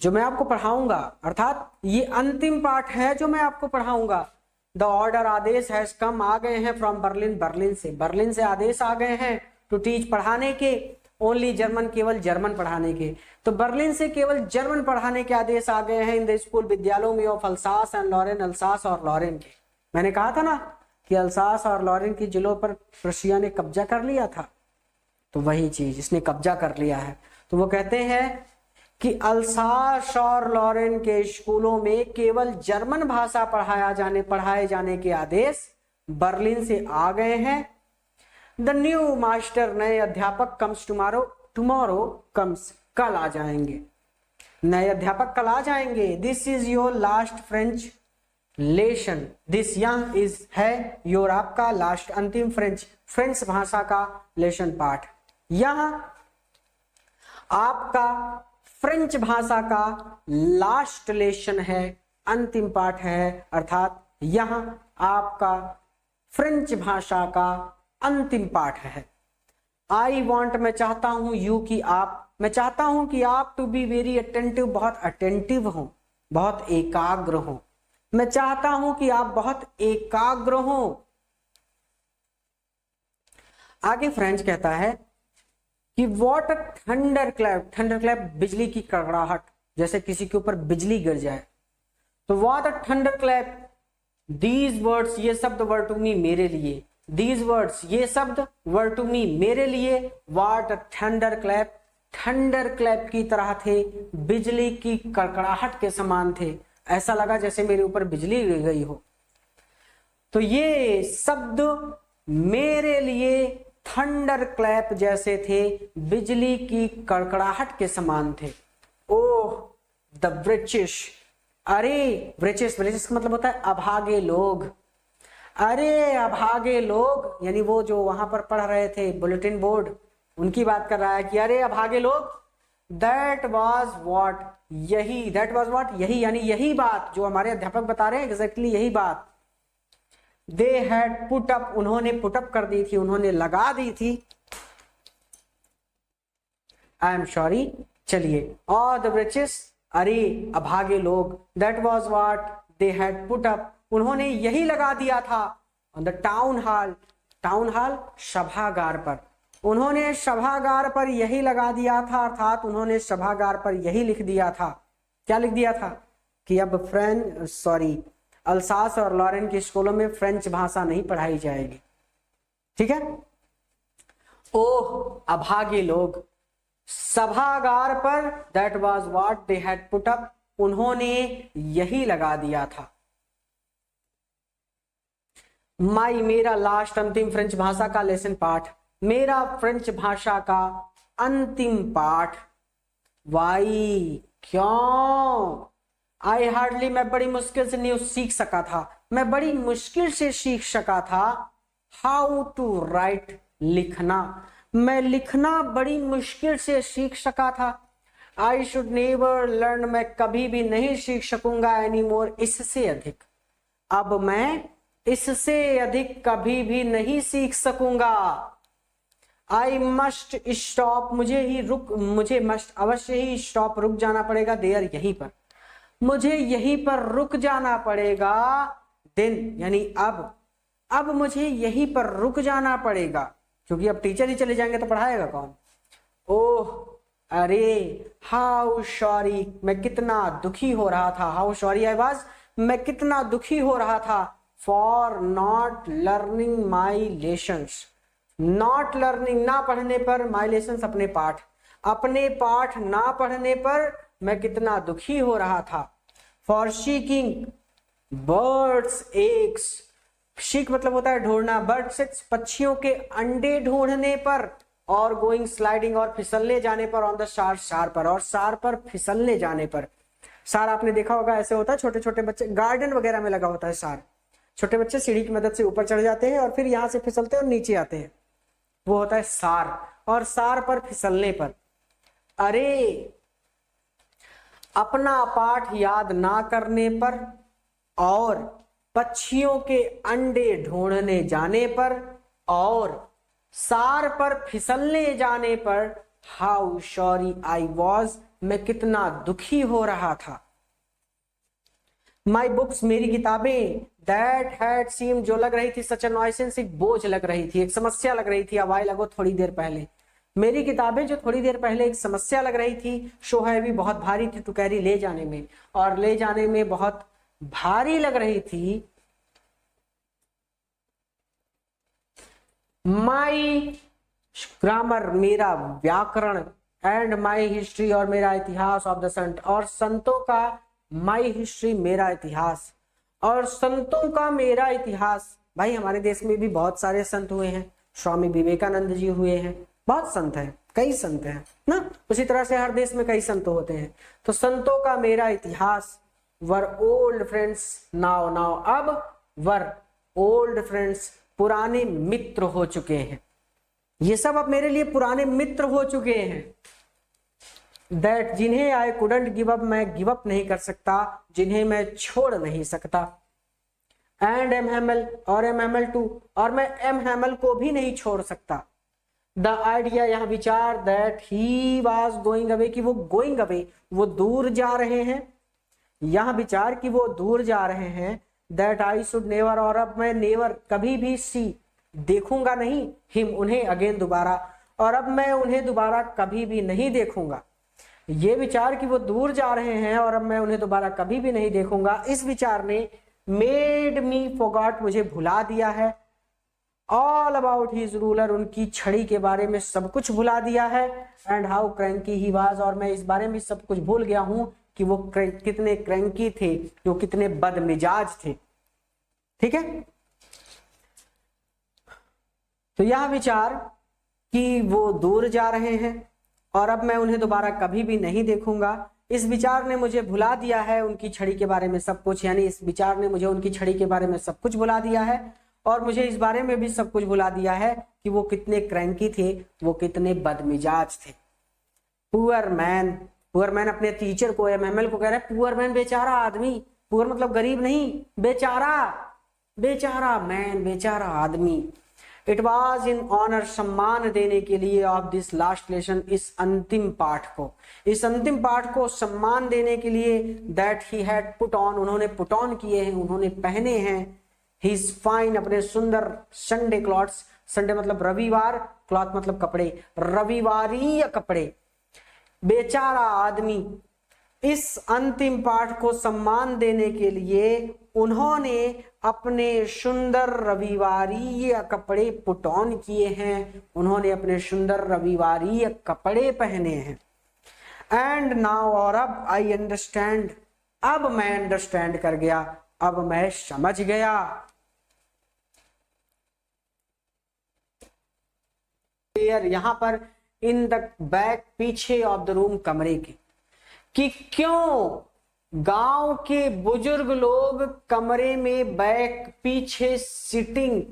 Speaker 1: जो मैं आपको पढ़ाऊंगा, अर्थात ये अंतिम पाठ है जो मैं आपको पढ़ाऊंगा। द ऑर्डर, आदेश, हैज कम, आ गए हैं, फ्रॉम बर्लिन, बर्लिन से आदेश आ गए हैं, टू टीच, पढ़ाने के, ओनली जर्मन, केवल जर्मन पढ़ाने के, तो बर्लिन से केवल जर्मन पढ़ाने के आदेश आ गए हैं, इन द स्कूल, विद्यालयों में, of Alsace and Lorraine, Alsace और लॉरेन के। मैंने कहा था ना कि अल्सास और लॉरेन की जिलों पर प्रशिया ने कब्जा कर लिया था, तो वही चीज इसने कब्जा कर लिया है। तो वो कहते हैं कि अल्सास और लॉरेन के स्कूलों में केवल जर्मन भाषा पढ़ाए जाने के आदेश बर्लिन से आ गए हैं। द न्यू मास्टर, नए अध्यापक, कम्स टुमारो, टुमारो कम्स, कल आ जाएंगे, नए अध्यापक कल आ जाएंगे। This is your last French lesson, this यहाँ इज, है, योर, आपका, लास्ट, अंतिम, फ्रेंच भाषा का लेसन, पाठ, यहाँ आपका फ्रेंच भाषा का लास्ट लेसन है, अंतिम पाठ है, अर्थात यहाँ आपका फ्रेंच भाषा का अंतिम पाठ है। आई वॉन्ट, मैं चाहता हूं, यू की आप, मैं चाहता हूं कि आप, टू बी वेरी अटेंटिव, बहुत अटेंटिव हो, बहुत एकाग्र हो, मैं चाहता हूं कि आप बहुत एकाग्र हो। आगे फ्रेंच कहता है कि what thunder clap, thunder clap बिजली की कड़कड़ाहट, जैसे किसी के ऊपर बिजली गिर जाए, तो what thunder clap, these words, ये शब्द, वर टू मी, मेरे लिए, दीज वर्ड्स, ये शब्द, वर टू मी, मेरे लिए, what thunder clap, thunder clap की तरह थे, बिजली की कड़कड़ाहट के समान थे, ऐसा लगा जैसे मेरे ऊपर बिजली गिर गई हो। तो ये शब्द मेरे लिए थंडर क्लैप जैसे थे, बिजली की कड़कड़ाहट के समान थे। ओह द ब्रिटिश, अरे ब्रिटिश, ब्रिटिश का मतलब होता है अभागे लोग। अरे अभागे लोग, यानी वो जो वहां पर पढ़ रहे थे बुलेटिन बोर्ड, उनकी बात कर रहा है कि अरे अभागे लोग, दैट वॉज वॉट, यही, दैट वॉज वॉट, यही, यानी यही बात जो हमारे अध्यापक बता रहे हैं, एग्जैक्टली यही बात। दे हैड पुट अप, उन्होंने पुटअप कर दी थी, उन्होंने लगा दी थी। आई एम सॉरी, चलिए, और द ब्रिटिश, अरे अभागे लोग, that was what they had put up, उन्होंने यही लगा दिया था on the town hall, town hall सभागार पर, उन्होंने सभागार पर यही लगा दिया था, अर्थात उन्होंने सभागार पर यही लिख दिया था। क्या लिख दिया था कि अब अल्सास और लॉरेन के स्कूलों में फ्रेंच भाषा नहीं पढ़ाई जाएगी। ठीक है, ओह अभागे लोग, सभागार पर, that was what they had put up, उन्होंने यही लगा दिया था। माई, मेरा लास्ट, अंतिम फ्रेंच भाषा का लेसन पाठ, मेरा फ्रेंच भाषा का अंतिम पाठ। वाई, क्यों? आई हार्डली, मैं बड़ी मुश्किल से न्यूज सीख सका था, मैं बड़ी मुश्किल से सीख सका था। हाउ टू राइट, लिखना, मैं लिखना बड़ी मुश्किल से सीख सका था। आई शुड नेवर लर्न, मैं कभी भी नहीं सीख सकूंगा एनी मोर, इससे अधिक, अब मैं इससे अधिक कभी भी नहीं सीख सकूंगा। आई मस्ट स्टॉप, मुझे मस्ट, अवश्य ही स्टॉप, रुक जाना पड़ेगा, देयर, यहीं पर, मुझे यहीं पर रुक जाना पड़ेगा। देन, यानी अब मुझे यहीं पर रुक जाना पड़ेगा, क्योंकि अब टीचर ही चले जाएंगे तो पढ़ाएगा कौन। ओह अरे, हाउ सॉरी, मैं कितना दुखी हो रहा था, हाउ सॉरी आई वाज, मैं कितना दुखी हो रहा था, for not learning my lessons, not learning, ना पढ़ने पर, माई लेसन्स, अपने पाठ, अपने पाठ ना पढ़ने पर मैं कितना दुखी हो रहा था। For seeking birds eggs, seek मतलब होता है ढूंढना, बर्ड्स एग्स, पक्षियों के अंडे ढूंढने पर, और गोइंग, स्लाइडिंग, और फिसलने जाने पर, ऑन द सार, सार पर, और सार पर फिसलने जाने पर। सार आपने देखा होगा, ऐसे होता है, छोटे छोटे बच्चे, गार्डन वगैरह में लगा होता है सार, छोटे बच्चे सीढ़ी की मदद से ऊपर चढ़ जाते हैं और फिर यहां से फिसलते हैं और नीचे आते हैं, वो होता है सार, और सार पर फिसलने पर। अरे, अपना पाठ याद ना करने पर, और पक्षियों के अंडे ढूंढने जाने पर, और सार पर फिसलने जाने पर, हाउ सॉरी आई वॉज, मैं कितना दुखी हो रहा था। माई बुक्स, मेरी किताबें, दैट हैड सीम, जो लग रही थी, सच ए नॉइसेंस, एक बोझ लग रही थी, एक समस्या लग रही थी, अवाइल अगो, थोड़ी देर पहले, मेरी किताबें जो थोड़ी देर पहले एक समस्या लग रही थी, शो है भी बहुत भारी थी, टू कैरी, ले जाने में, और ले जाने में बहुत भारी लग रही थी। माई ग्रामर, मेरा व्याकरण, एंड माई हिस्ट्री, और मेरा इतिहास, ऑफ द संत, और संतों का, माई हिस्ट्री, मेरा इतिहास, और संतों का मेरा इतिहास। भाई हमारे देश में भी बहुत सारे संत हुए हैं, स्वामी विवेकानंद जी हुए हैं, बहुत संत हैं, कई संत हैं ना, उसी तरह से हर देश में कई संत होते हैं। तो संतों का मेरा इतिहास, वर ओल्ड फ्रेंड्स नाउ, नाउ अब, वर ओल्ड फ्रेंड्स, पुराने मित्र हो चुके हैं, ये सब अब मेरे लिए पुराने मित्र हो चुके हैं। दैट, जिन्हें आई कुडंट गिव अप, मैं गिव अप नहीं कर सकता, जिन्हें मैं छोड़ नहीं सकता। एंड एम हैमल, और एम हैमल टू, और मैं एम हैमल को भी नहीं छोड़ सकता। द आइडिया, यहाँ विचार, that he was going away, कि वो गोइंग अवे, वो दूर जा रहे हैं, यहाँ विचार कि वो दूर जा रहे हैं। दैट आई शुड नेवर, और अब मैं नेवर, कभी भी, सी, देखूंगा नहीं, हिम, उन्हें, अगेन, दोबारा, और अब मैं उन्हें दोबारा कभी भी नहीं देखूंगा। ये विचार कि वो दूर जा रहे हैं और अब मैं उन्हें दोबारा कभी भी नहीं देखूंगा, इस विचार ने मेड मी फॉरगॉट, मुझे भुला दिया है, ऑल अबाउट हिज रूलर, उनकी छड़ी के बारे में सब कुछ भुला दिया है। And how cranky he was, और मैं इस बारे में सब कुछ भूल गया हूं कि वो कितने क्रैंकी थे, जो कितने बदमिजाज थे। ठीक है, तो यह विचार कि वो दूर जा रहे हैं और अब मैं उन्हें दोबारा कभी भी नहीं देखूंगा, इस विचार ने मुझे भुला दिया है उनकी छड़ी के बारे में सब कुछ, यानी इस विचार ने मुझे उनकी छड़ी के बारे में सब कुछ भुला दिया है और मुझे इस बारे में भी सब कुछ भुला दिया है कि वो कितने क्रैंकी थे, वो कितने बदमिजाज थे। पुअर मैन, पुअर मैन अपने टीचर को, एमएमएल को कह रहा है पुअर मैन, बेचारा आदमी। पुअर मतलब गरीब नहीं, बेचारा, बेचारा मैन, बेचारा आदमी। इट वॉज इन ऑनर, सम्मान देने के लिए ऑफ दिस लास्ट लेसन, इस अंतिम पाठ को, इस अंतिम पाठ को सम्मान देने के लिए that he had put on, उन्होंने पुट ऑन किए हैं, उन्होंने पहने हैं हिज फाइन, अपने सुंदर संडे क्लॉथ्स, संडे मतलब रविवार, क्लॉथ मतलब कपड़े, रविवारीय कपड़े। बेचारा आदमी, इस अंतिम पाठ को सम्मान देने के लिए उन्होंने अपने सुंदर रविवारीय कपड़े पुट ऑन किए हैं, उन्होंने अपने सुंदर रविवारीय कपड़े पहने हैं। एंड नाउ, और अब आई अंडरस्टैंड, अब मैं अंडरस्टैंड कर गया, अब मैं समझ गया। यहां पर इन द बैक, पीछे ऑफ द रूम, कमरे के, कि क्यों गांव के बुजुर्ग लोग कमरे में बैक, पीछे सिटिंग,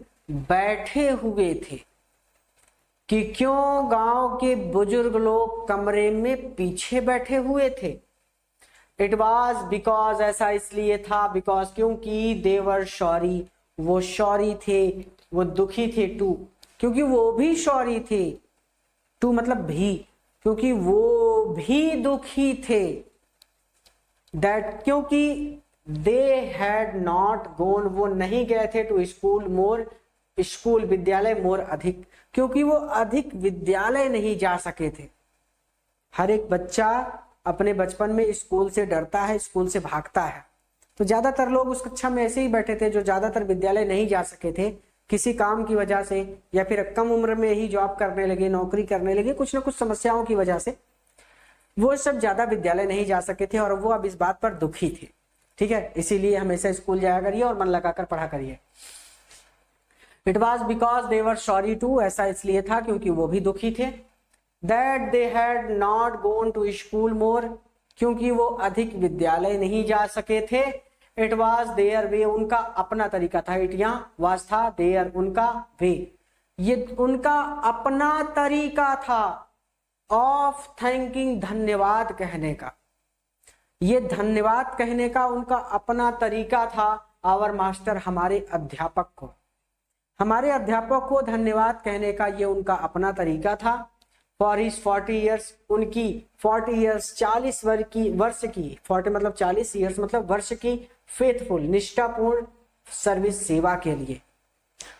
Speaker 1: बैठे हुए थे, कि क्यों गांव के बुजुर्ग लोग कमरे में पीछे बैठे हुए थे। इट वॉज बिकॉज, ऐसा इसलिए था, बिकॉज क्योंकि दे वर सॉरी, वो सॉरी थे, वो दुखी थे, टू क्योंकि वो भी सॉरी थे, टू मतलब भी, क्योंकि वो भी दुखी थे। दैट, क्योंकि दे हैड नॉट गोन, वो नहीं गए थे, टू स्कूल मोर, स्कूल विद्यालय, मोर अधिक, क्योंकि वो अधिक विद्यालय नहीं जा सके थे। हर एक बच्चा अपने बचपन में स्कूल से डरता है, स्कूल से भागता है, तो ज्यादातर लोग उस कक्षा में ऐसे ही बैठे थे जो ज्यादातर विद्यालय नहीं जा सके थे किसी काम की वजह से, या फिर कम उम्र में ही जॉब करने लगे, नौकरी करने लगे, कुछ ना कुछ समस्याओं की वजह से वो सब ज्यादा विद्यालय नहीं जा सके थे और वो अब इस बात पर दुखी थे। ठीक है, इसीलिए हमेशा स्कूल जाया करिए और मन लगाकर पढ़ा करिए। It was because they were sorry too, ऐसा इसलिए था क्योंकि वो भी दुखी थे। That they had not gone to school more, क्योंकि वो अधिक विद्यालय नहीं जा सके थे। इट वॉज देयर वे, उनका अपना तरीका था। इट यहाँ वाज था, देयर उनका, वे ये उनका अपना तरीका था ऑफ थैंकिंग, धन्यवाद कहने का। ये धन्यवाद कहने का उनका अपना तरीका था। आवर मास्टर, हमारे अध्यापक को, हमारे अध्यापक को धन्यवाद कहने का ये उनका अपना तरीका था। फॉर हिज 40 ईयर्स, उनकी 40 ईयर्स, 40 वर्ष की 40 मतलब 40 ईयर्स मतलब वर्ष की, फेथफुल, निष्ठापूर्ण सर्विस, सेवा के लिए,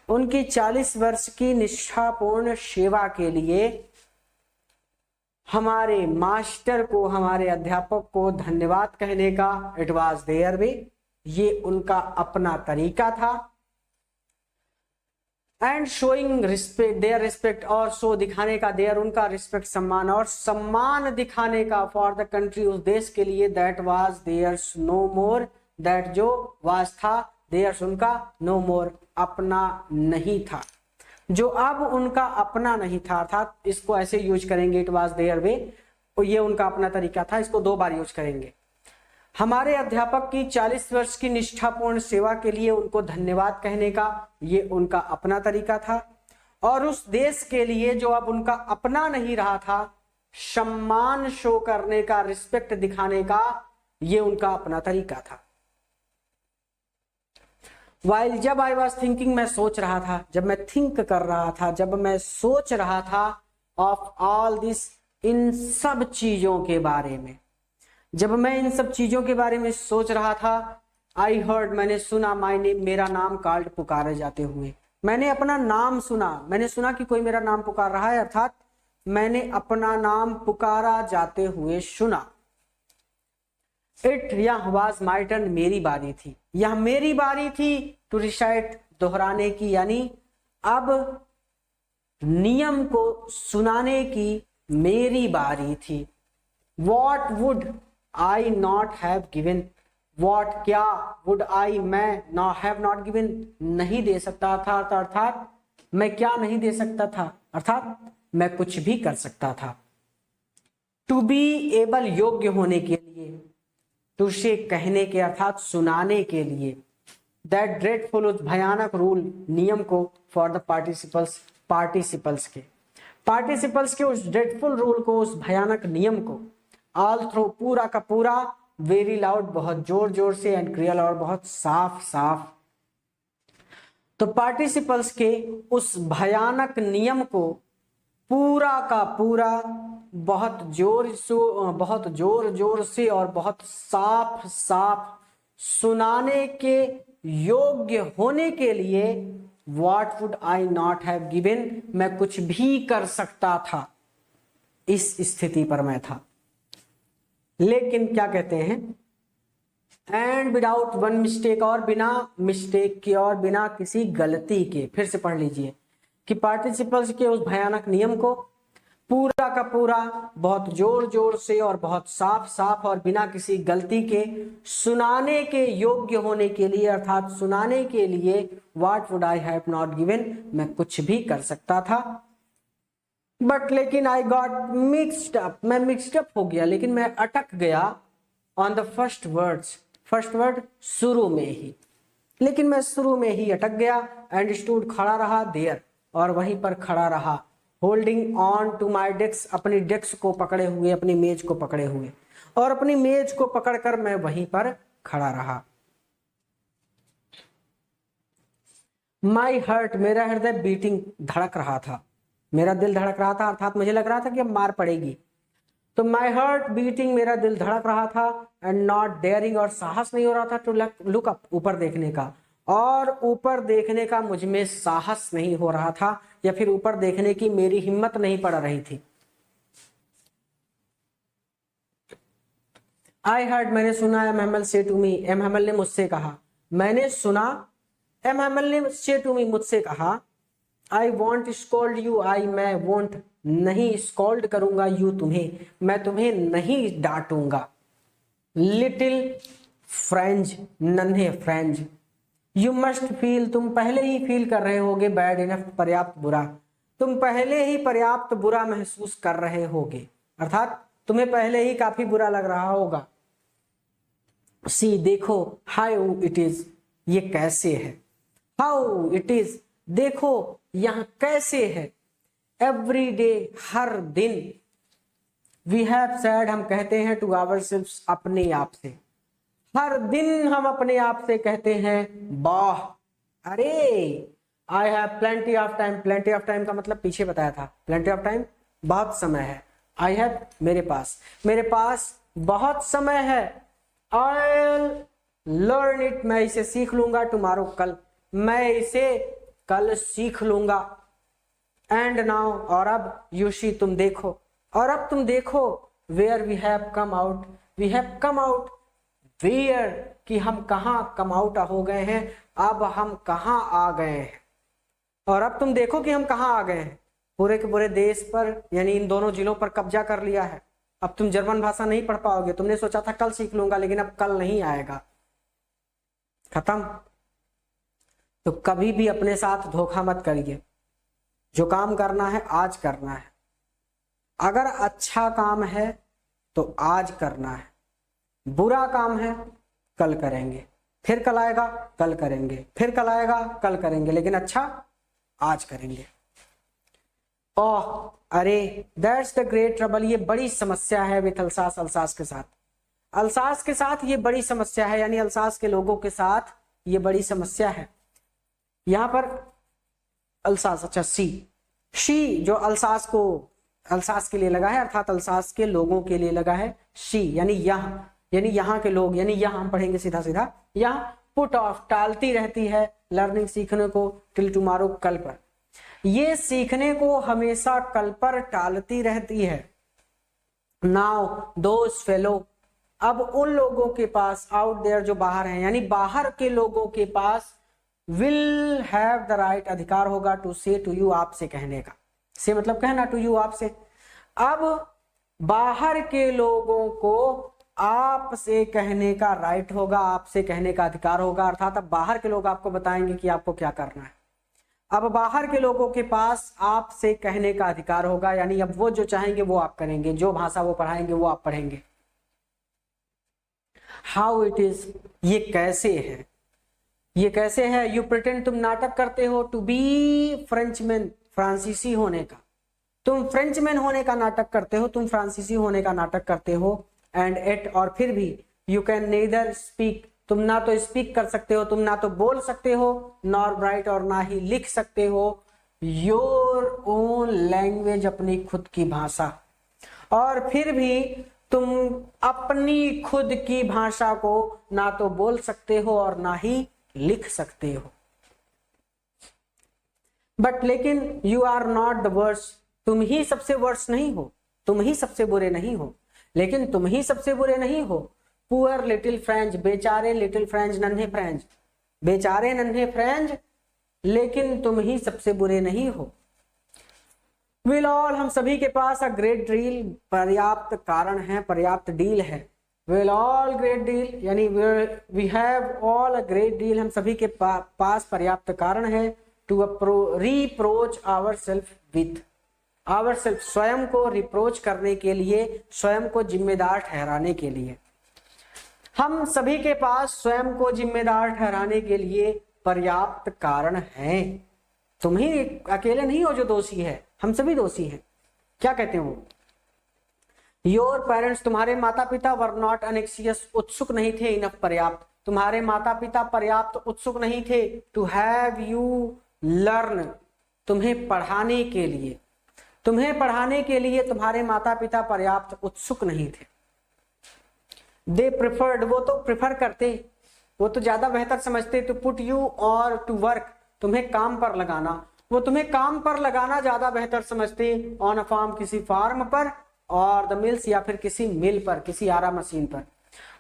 Speaker 1: उनकी 40 वर्ष की निष्ठापूर्ण सेवा के लिए हमारे मास्टर को, हमारे अध्यापक को धन्यवाद कहने का इट वाज देयर वे, ये उनका अपना तरीका था। And showing respect, their respect, और शो दिखाने का, देयर उनका रिस्पेक्ट सम्मान, और सम्मान दिखाने का फॉर द कंट्री, उस देश के लिए, that was theirs no more, that जो वाज था, देयर्स उनका, नो मोर अपना नहीं था, जो अब उनका अपना नहीं था। अर्थात इसको ऐसे यूज करेंगे, इट वाज देयर वे, और ये उनका अपना तरीका था, इसको 2 बार यूज करेंगे। हमारे अध्यापक की 40 वर्ष की निष्ठापूर्ण सेवा के लिए उनको धन्यवाद कहने का ये उनका अपना तरीका था, और उस देश के लिए जो अब उनका अपना नहीं रहा था, सम्मान शो करने का, रिस्पेक्ट दिखाने का ये उनका अपना तरीका था। वाइल, जब आई वॉज थिंकिंग, मैं सोच रहा था, जब मैं थिंक कर रहा था, जब मैं सोच रहा था, ऑफ ऑल दिस, इन सब चीजों के बारे में, जब मैं इन सब चीजों के बारे में सोच रहा था, आई हर्ड, मैंने सुना, माय नेम, मेरा नाम कॉल्ड, पुकारे जाते हुए, मैंने अपना नाम सुना, मैंने सुना कि कोई मेरा नाम पुकार रहा है, अर्थात मैंने अपना नाम पुकारा जाते हुए सुना। इट, यह वाज माय टर्न, मेरी बारी थी, यह मेरी बारी थी, टू रिसाइट, दोहराने की, यानी अब नियम को सुनाने की मेरी बारी थी। What would I not have given? What क्या would I मैं ना have not given नहीं दे सकता था, अर्थात मैं क्या नहीं दे सकता था, अर्थात मैं कुछ भी कर सकता था। टू बी एबल योग्य होने के लिए, टू से कहने के अर्थात सुनाने के लिए, दैट ड्रेडफुल उस भयानक रूल नियम को, फॉर द पार्टिसिपल्स पार्टिसिपल्स के उस ड्रेडफुल रूल को, उस भयानक नियम को, ऑल थ्रू पूरा का पूरा, वेरी लाउड बहुत जोर जोर से, एंड क्लियर और बहुत साफ साफ। तो पार्टिसिपल्स के उस भयानक नियम को पूरा का पूरा बहुत जोर जोर से और बहुत साफ साफ सुनाने के योग्य होने के लिए, what would I not have given मैं कुछ भी कर सकता था, इस स्थिति पर मैं था। लेकिन क्या कहते हैं, एंड विदाउट वन मिस्टेक, और बिना मिस्टेक के और बिना किसी गलती के, फिर से पढ़ लीजिए कि पार्टिसिपल्स के उस भयानक नियम को पूरा का पूरा बहुत जोर जोर से और बहुत साफ साफ और बिना किसी गलती के सुनाने के योग्य होने के लिए, अर्थात सुनाने के लिए, what would I have not given मैं कुछ भी कर सकता था। बट लेकिन आई गॉट मिक्स्ड अप, मैं मिक्स्ड अप हो गया, लेकिन मैं अटक गया ऑन द फर्स्ट वर्ड शुरू में ही, लेकिन मैं शुरू में ही अटक गया, एंड स्टूड खड़ा रहा देयर, और वहीं पर खड़ा रहा, holding on to my desk, अपनी डेस्क को पकड़े हुए, अपनी मेज को पकड़े हुए, और अपनी मेज को पकड़कर मैं वहीं पर खड़ा रहा। माई हर्ट, मेरा हृदय बीटिंग, धड़क रहा था, मेरा दिल धड़क रहा था, अर्थात मुझे लग रहा था कि अब मार पड़ेगी। तो माई हार्ट बीटिंग, मेरा दिल धड़क रहा था, एंड नॉट डेयरिंग, और साहस नहीं हो रहा था, टू लुक अप, ऊपर देखने का, और ऊपर देखने का मुझ में साहस नहीं हो रहा था, या फिर ऊपर देखने की मेरी हिम्मत नहीं पड़ रही थी। आई हर्ड, मैंने सुना, एम हैमल से टू मी, एम हैमल ने मुझसे कहा, मैंने सुना, एम हैमल ने से टू मी मुझसे कहा, आई वॉन्ट स्कॉल्ड यू, आई मैं वॉन्ट नहीं स्कॉल्ड करूंगा, यू तुम्हें, मैं तुम्हें नहीं डांटूंगा, लिटिल फ्रेंज, नन्हे फ्रेंज, यू मस्ट फील, तुम पहले ही फील कर रहे होगे, बैड इनफ, पर्याप्त बुरा, तुम पहले ही पर्याप्त बुरा महसूस कर रहे होगे, अर्थात तुम्हें पहले ही काफी बुरा लग रहा होगा। सी, देखो, हाउ इट इज, ये कैसे है, हाउ इट इज, देखो यहां कैसे है, एवरी डे, हर दिन, वी हैव सेड, हम कहते हैं, टू आवरसेल्व्स, अपने आप से, हर दिन हम अपने आप से कहते हैं, वाह, अरे, I have plenty of time, plenty of time का मतलब पीछे बताया था, प्लेंटी ऑफ टाइम बहुत समय है, आई हैव मेरे पास बहुत समय है, आई लर्न इट, मैं इसे सीख लूंगा, टुमारो, कल, मैं इसे कल सीख लूंगा, एंड नाउ, और अब, यू सी, तुम देखो, और अब तुम देखो, where we have come out, we have come out, where, कि हम कहां कम आउट हो गए हैं, अब हम कहां आ गए हैं, और अब तुम देखो कि हम कहां आ गए हैं, पूरे के पूरे देश पर, यानी इन दोनों जिलों पर कब्जा कर लिया है। अब तुम जर्मन भाषा नहीं पढ़ पाओगे, तुमने सोचा था कल सीख लूंगा, लेकिन अब कल नहीं आएगा, खत्म। तो कभी भी अपने साथ धोखा मत करिए, जो काम करना है आज करना है, अगर अच्छा काम है तो आज करना है, बुरा काम है कल करेंगे, फिर कल आएगा कल करेंगे, फिर कल आएगा कल करेंगे, लेकिन अच्छा आज करेंगे। ओह, अरे, दैट्स द ग्रेट ट्रबल, ये बड़ी समस्या है विथ अल्सास, अल्सास के साथ, अल्सास के साथ ये बड़ी समस्या है, यानी अल्सास के लोगों के साथ ये बड़ी समस्या है। यहां पर अल्सास, अच्छा, शी जो अल्सास के लिए लगा है, अर्थात अल्सास के लोगों के लिए लगा है, शी यानी यहाँ के लोग, यानी यहाँ हम पढ़ेंगे सीधा सीधा, यहाँ पुट ऑफ, टालती रहती है, लर्निंग, सीखने को, टिल टुमारो, कल पर, ये सीखने को हमेशा कल पर टालती रहती है। नाउ दोस फेलो, अब उन लोगों के पास, आउट देयर, जो बाहर हैं, यानी बाहर के लोगों के पास, विल हैव द राइट, अधिकार होगा, टू से टू यू, आपसे कहने का, से मतलब कहना, टू यू आपसे। अब बाहर के लोगों को आपसे कहने का राइट होगा, आपसे कहने का अधिकार होगा, अर्थात अब बाहर के लोग आपको बताएंगे कि आपको क्या करना है। अब बाहर के लोगों के पास आपसे कहने का अधिकार होगा, यानी अब वो जो चाहेंगे वो आप करेंगे, जो भाषा वो पढ़ाएंगे वो आप पढ़ेंगे। हाउ इट इज, ये कैसे है, ये कैसे है। यू प्रिटेंड, तुम नाटक करते हो, टू बी फ्रेंचमैन, फ्रांसीसी होने का, तुम फ्रेंचमैन होने का नाटक करते हो, तुम फ्रांसीसी होने का नाटक करते हो। एंड एट, और फिर भी, यू कैन नेदर स्पीक, तुम ना तो स्पीक कर सकते हो, तुम ना तो बोल सकते हो, नॉर राइट, और ना ही लिख सकते हो, योर ओन लैंग्वेज, अपनी खुद की भाषा, और फिर भी तुम अपनी खुद की भाषा को ना तो बोल सकते हो और ना ही लिख सकते हो। बट लेकिन you are not the worst, तुम ही सबसे वर्स्ट नहीं हो, तुम ही सबसे बुरे नहीं हो, लेकिन तुम ही सबसे बुरे नहीं हो। पुअर लिटिल फ्रेंच, बेचारे लिटिल फ्रेंच, नन्हे फ्रेंच, बेचारे नन्हे फ्रेंच, लेकिन तुम ही सबसे बुरे नहीं हो। विल ऑल, हम सभी के पास अ ग्रेट डील, पर्याप्त कारण है, पर्याप्त डील है। विल ऑल ग्रेट डील, यानी we have all a great deal, हम सभी के पास पर्याप्त कारण है। To reproach ourselves with, ourselves, स्वयं को रिप्रोच करने के लिए, स्वयं को जिम्मेदार ठहराने के लिए। हम सभी के पास स्वयं को जिम्मेदार ठहराने के लिए पर्याप्त कारण है। तुम ही अकेले नहीं हो जो दोषी है, हम सभी दोषी हैं। क्या कहते हो? योर पेरेंट्स, तुम्हारे माता पिता वर नॉट अनेक्सियस, उत्सुक नहीं थे, इनफ, पर्याप्त, तुम्हारे माता पिता पर्याप्त उत्सुक नहीं थे, टू हैव यू लर्न, तुम्हें पढ़ाने के लिए, तुम्हें पढ़ाने के लिए तुम्हारे माता पिता पर्याप्त उत्सुक नहीं थे। दे प्रिफर्ड, वो तो प्रिफर करते, वो तो ज्यादा बेहतर समझते, टू पुट यू और टू वर्क, तुम्हें काम पर लगाना, वो तुम्हें काम पर लगाना ज्यादा बेहतर समझते, ऑन अ फार्म, किसी फार्म पर, और द मिल्स, या फिर किसी मिल पर, किसी आरा मशीन पर,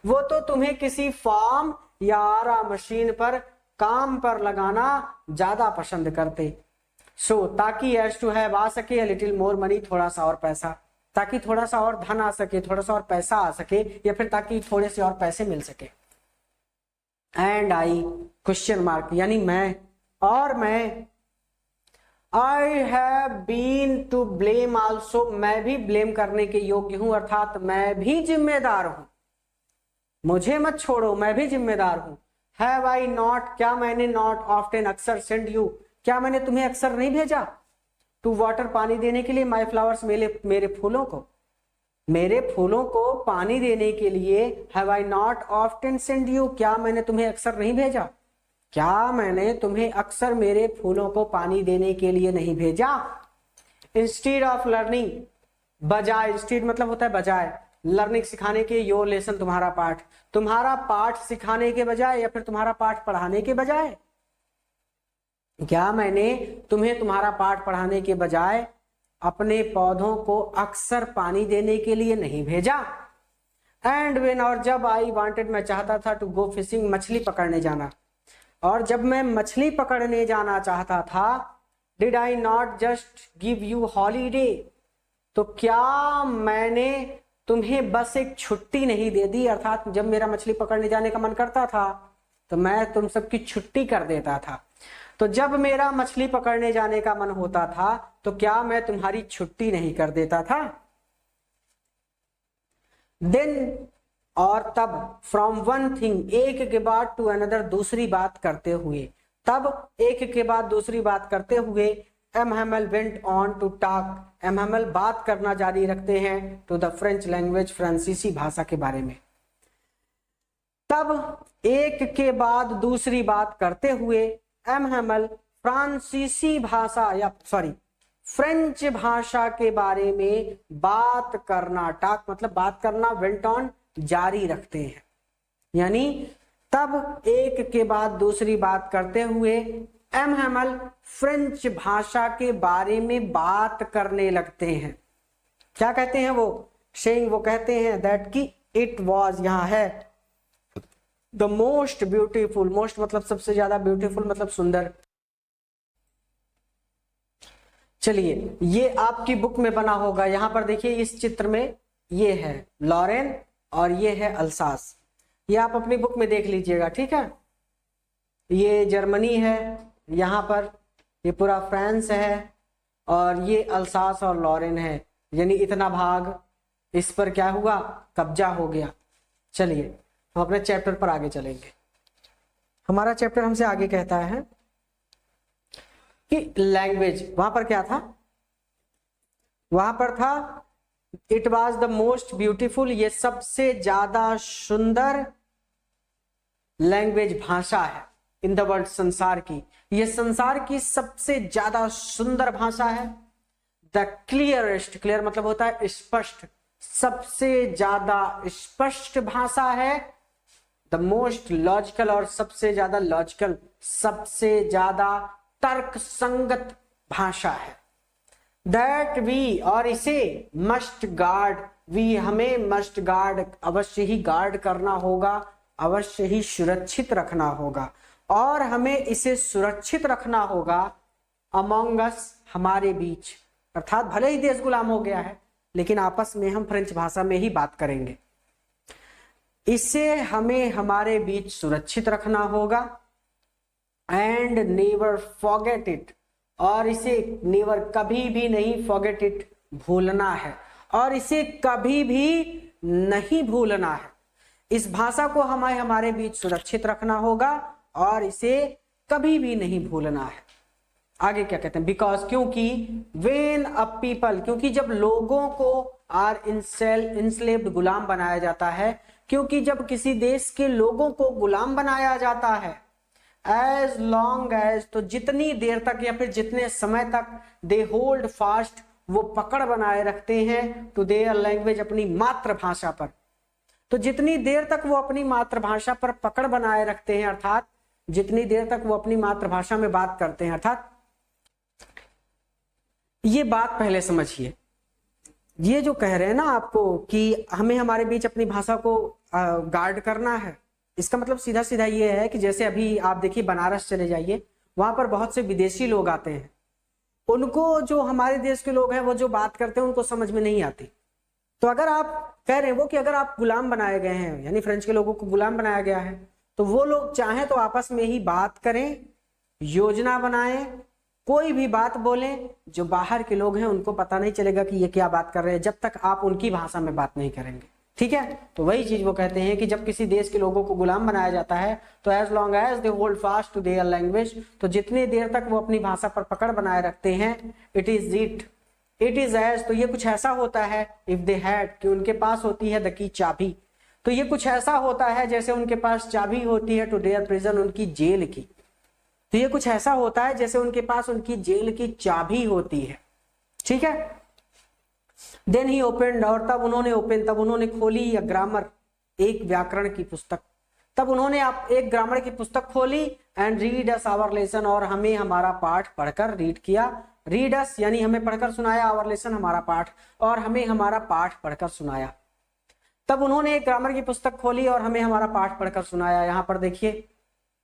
Speaker 1: वो तो तुम्हें किसी फार्म या आरा मशीन पर काम पर लगाना ज्यादा पसंद करते। सो ताकि एज टू हैव आ सके, अ लिटिल मोर मनी, थोड़ा सा और पैसा, ताकि थोड़ा सा और धन आ सके, थोड़ा सा और पैसा आ सके, या फिर ताकि थोड़े से और पैसे मिल सके। एंड आई, क्वेश्चन मार्क, यानी मैं, और मैं, I have been to blame also, मैं भी ब्लेम करने के योग्य हूं, अर्थात मैं भी जिम्मेदार हूं, मुझे मत छोड़ो, मैं भी जिम्मेदार हूं। हैव आई नॉट, क्या मैंने नॉट ऑफ्टन, अक्सर, सेंड यू, क्या मैंने तुम्हें अक्सर नहीं भेजा, टू वाटर, पानी देने के लिए, माई फ्लावर्स, मेरे फूलों को, मेरे फूलों को पानी देने के लिए। Have I not often send you, क्या मैंने तुम्हें अक्सर नहीं भेजा, क्या मैंने तुम्हें अक्सर मेरे फूलों को पानी देने के लिए नहीं भेजा। इंस्टीड ऑफ लर्निंग, बजाय, इंस्टीड मतलब होता है बजाय, लर्निंग सिखाने के, योर लेसन, तुम्हारा पाठ, तुम्हारा पाठ सिखाने के बजाय, या फिर तुम्हारा पाठ पढ़ाने के बजाय, क्या मैंने तुम्हें तुम्हारा पाठ पढ़ाने के बजाय अपने पौधों को अक्सर पानी देने के लिए नहीं भेजा। एंड व्हेन, और जब, आई वांटेड, मैं चाहता था, टू गो फिशिंग, मछली पकड़ने जाना, और जब मैं मछली पकड़ने जाना चाहता था, did I not just give you holiday, तो क्या मैंने तुम्हें बस एक छुट्टी नहीं दे दी, अर्थात जब मेरा मछली पकड़ने जाने का मन करता था तो मैं तुम सबकी छुट्टी कर देता था। तो जब मेरा मछली पकड़ने जाने का मन होता था तो क्या मैं तुम्हारी छुट्टी नहीं कर देता था। देन, और तब, फ्रॉम वन थिंग, एक के बाद, टू अनदर, दूसरी बात करते हुए, तब एक के बाद दूसरी बात करते हुए, एमहमेल वेंट ऑन टू टॉक, एमहमेल बात करना जारी रखते हैं, टू द फ्रेंच लैंग्वेज, फ्रांसीसी भाषा के बारे में। तब एक के बाद दूसरी बात करते हुए, एमहमेल फ्रांसीसी भाषा, या सॉरी फ्रेंच भाषा के बारे में बात करना, टॉक मतलब बात करना, वेंट ऑन जारी रखते हैं, यानी तब एक के बाद दूसरी बात करते हुए एमहमेल फ्रेंच भाषा के बारे में बात करने लगते हैं। क्या कहते हैं वो, सेइंग, वो कहते हैं दैट कि इट वाज, यहाँ है द मोस्ट ब्यूटीफुल, मोस्ट मतलब सबसे ज्यादा, ब्यूटीफुल मतलब सुंदर। चलिए ये आपकी बुक में बना होगा, यहां पर देखिए इस चित्र में ये है लॉरेन और ये है अल्सास, ये आप अपनी बुक में देख लीजिएगा, ठीक है। ये जर्मनी है, यहाँ पर ये पूरा फ्रांस है और ये अल्सास और लॉरेन है, यानी इतना भाग इस पर क्या हुआ, कब्जा हो गया। चलिए हम अपने चैप्टर पर आगे चलेंगे। हमारा चैप्टर हमसे आगे कहता है कि लैंग्वेज, वहां पर क्या था, वहां पर था it was the most beautiful, ये सबसे ज्यादा सुंदर लैंग्वेज भाषा है इन द वर्ल्ड, संसार की, ये संसार की सबसे ज्यादा सुंदर भाषा है। द क्लियरेस्ट, क्लियर मतलब होता है स्पष्ट, सबसे ज्यादा स्पष्ट भाषा है। द मोस्ट लॉजिकल, और सबसे ज्यादा लॉजिकल, सबसे ज्यादा तर्क संगत भाषा है। दैट वी, और इसे मस्ट गार्ड, वी हमें मस्ट गार्ड, अवश्य ही गार्ड करना होगा, अवश्य ही सुरक्षित रखना होगा, और हमें इसे सुरक्षित रखना होगा अमंग अस, हमारे बीच, अर्थात भले ही देश गुलाम हो गया है लेकिन आपस में हम फ्रेंच भाषा में ही बात करेंगे। इसे हमें हमारे बीच सुरक्षित रखना होगा। एंड नेवर फॉरगेट इट, और इसे नेवर कभी भी नहीं, फॉरगेट इट भूलना है, और इसे कभी भी नहीं भूलना है। इस भाषा को हमें हमारे बीच सुरक्षित रखना होगा और इसे कभी भी नहीं भूलना है। आगे क्या कहते हैं, बिकॉज, क्योंकि, वेन अ पीपल, क्योंकि जब लोगों को, आर इंस्लेव्ड, गुलाम बनाया जाता है, क्योंकि जब किसी देश के लोगों को गुलाम बनाया जाता है, एज लॉन्ग एज, तो जितनी देर तक या फिर जितने समय तक, दे होल्ड फास्ट, वो पकड़ बनाए रखते हैं, टू देयर लैंग्वेज, अपनी मातृभाषा पर, तो जितनी देर तक वो अपनी मातृभाषा पर पकड़ बनाए रखते हैं, अर्थात जितनी देर तक वो अपनी मातृभाषा में बात करते हैं, अर्थात ये बात पहले समझिए, ये जो कह रहे हैं ना आपको कि हमें हमारे बीच अपनी भाषा को गार्ड करना है, इसका मतलब सीधा सीधा ये है कि जैसे अभी आप देखिए बनारस चले जाइए, वहां पर बहुत से विदेशी लोग आते हैं, उनको जो हमारे देश के लोग हैं वो जो बात करते हैं उनको समझ में नहीं आती। तो अगर आप कह रहे हैं वो कि अगर आप गुलाम बनाए गए हैं, यानी फ्रेंच के लोगों को गुलाम बनाया गया है, तो वो लोग चाहें तो आपस में ही बात करें, योजना बनाएं, कोई भी बात बोलें, जो बाहर के लोग हैं उनको पता नहीं चलेगा कि ये क्या बात कर रहे हैं, जब तक आप उनकी भाषा में बात नहीं करेंगे, ठीक है। तो वही चीज वो कहते हैं कि जब किसी देश के लोगों को गुलाम बनाया जाता है, तो as long as they hold fast to their language, तो जितनी देर तक वो अपनी भाषा पर पकड़ बनाए रखते हैं, इट इज एज, तो ये कुछ ऐसा होता है, इफ दे हैड, कि उनके पास होती है द की, चाबी, तो ये कुछ ऐसा होता है जैसे उनके पास चाबी होती है टू देयर प्रिजन, उनकी जेल की, तो ये कुछ ऐसा होता है जैसे उनके पास उनकी जेल की चाबी होती है, ठीक है। देन ही ओपनड, और तब उन्होंने खोली, या ग्रामर, एक व्याकरण की पुस्तक, तब उन्होंने एक ग्रामर की पुस्तक खोली, and read us our lesson, और हमें हमारा पाठ पढ़कर रीड किया, रीड अस यानी हमें पढ़कर सुनाया, आवर लेसन हमारा पाठ, और हमें हमारा पाठ पढ़कर सुनाया। तब उन्होंने एक ग्रामर की पुस्तक खोली और हमें हमारा पाठ पढ़कर सुनाया। यहां पर देखिए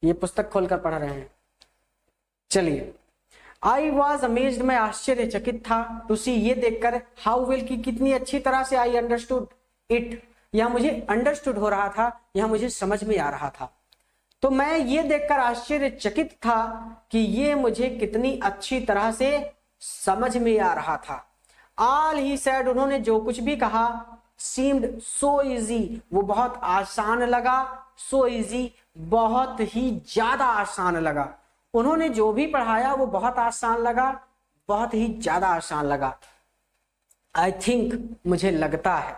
Speaker 1: ये पुस्तक खोलकर पढ़ रहे हैं। चलिए, आई वॉज अमेज्ड, मैं आश्चर्यचकित था, टू सी, ये देखकर, हाउ वेल, की कितनी अच्छी तरह से, आई अंडरस्टूड इट, यह मुझे अंडरस्टूड हो रहा था, यह मुझे समझ में आ रहा था। तो मैं ये देखकर आश्चर्यचकित था कि ये मुझे कितनी अच्छी तरह से समझ में आ रहा था। ऑल ही सेड, उन्होंने जो कुछ भी कहा, सीम्ड सो इजी, वो बहुत आसान लगा, सो इजी, बहुत ही ज्यादा आसान लगा। उन्होंने जो भी पढ़ाया वो बहुत आसान लगा, बहुत ही ज्यादा आसान लगा। आई थिंक, मुझे लगता है,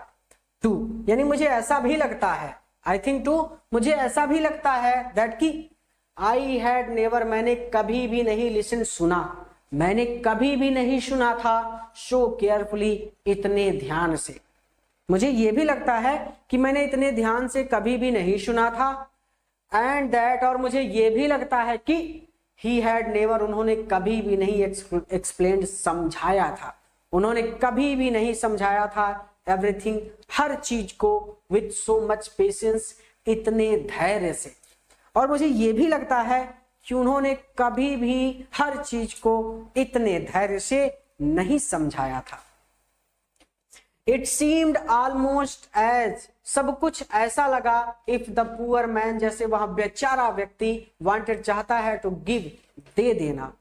Speaker 1: टू यानी मुझे ऐसा भी लगता है, आई थिंक टू, मुझे ऐसा भी लगता है, दैट की, आई हैड नेवर, मैंने कभी भी नहीं, लिसन सुना, मैंने कभी भी नहीं सुना था, सो केयरफुली, इतने ध्यान से, मुझे ये भी लगता है कि मैंने इतने ध्यान से कभी भी नहीं सुना था। एंड दैट, और मुझे ये भी लगता है कि ही हैड नेवर, उन्होंने कभी भी नहीं एक्सप्लेन्ड, समझाया था, उन्होंने कभी भी नहीं समझाया था, एवरीथिंग, हर चीज को, विथ सो मच पेशेंस, इतने धैर्य से। और मुझे ये भी लगता है कि उन्होंने कभी भी हर चीज को इतने धैर्य से नहीं समझाया था। इट सीम्ड ऑलमोस्ट एज, सब कुछ ऐसा लगा, इफ द पुअर मैन, जैसे वह बेचारा व्यक्ति, वांटेड, चाहता है, टू गिव, दे देना।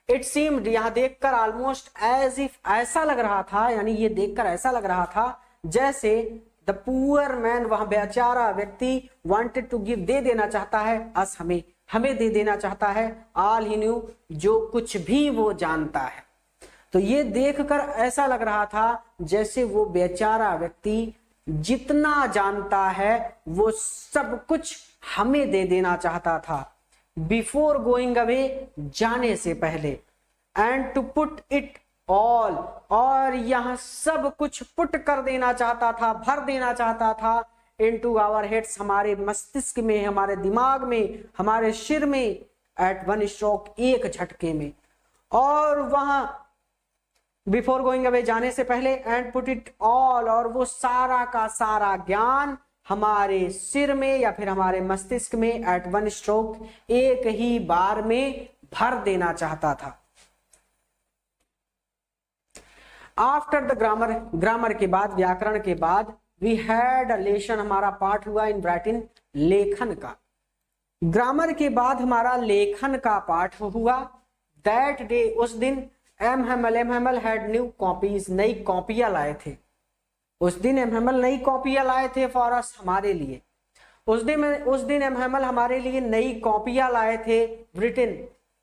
Speaker 1: इट सीम्ड, यहां देखकर, ऑलमोस्ट एज इफ, ऐसा लग रहा था, यानी ये देखकर ऐसा लग रहा था जैसे द पुअर मैन, वह बेचारा व्यक्ति, वांटेड टू गिव, दे देना चाहता है, अस, हमें दे देना चाहता है, ऑल ही न्यू, जो कुछ भी वो जानता है। तो ये देखकर ऐसा लग रहा था जैसे वो बेचारा व्यक्ति जितना जानता है वो सब कुछ हमें दे देना चाहता था। बिफोर गोइंग अवे, जाने से पहले, and to put it all, और यह सब कुछ पुट कर देना चाहता था, भर देना चाहता था, इनटू आवर हेड्स, हमारे मस्तिष्क में, हमारे दिमाग में, हमारे सिर में, एट वन स्ट्रोक, एक झटके में। और वहां बिफोर गोइंग अवे, जाने से पहले, एंड पुट इट ऑल, और वो सारा का सारा ज्ञान हमारे सिर में या फिर हमारे मस्तिष्क में, एट वन स्ट्रोक, एक ही बार में भर देना चाहता था। आफ्टर द ग्रामर, ग्रामर के बाद, व्याकरण के बाद, वी हैड अ लेसन, हमारा पाठ हुआ इन राइटिंग, लेखन का। ग्रामर के बाद हमारा लेखन का पाठ हुआ। दैट डे, उस दिन, एम हैड न्यू कॉपीज, नई कॉपियां लाए थे। उस दिन एम नई कॉपियां लाए थे फॉर अस, हमारे लिए। उस दिन एम हमारे लिए नई कॉपियां लाए थे, रिटन,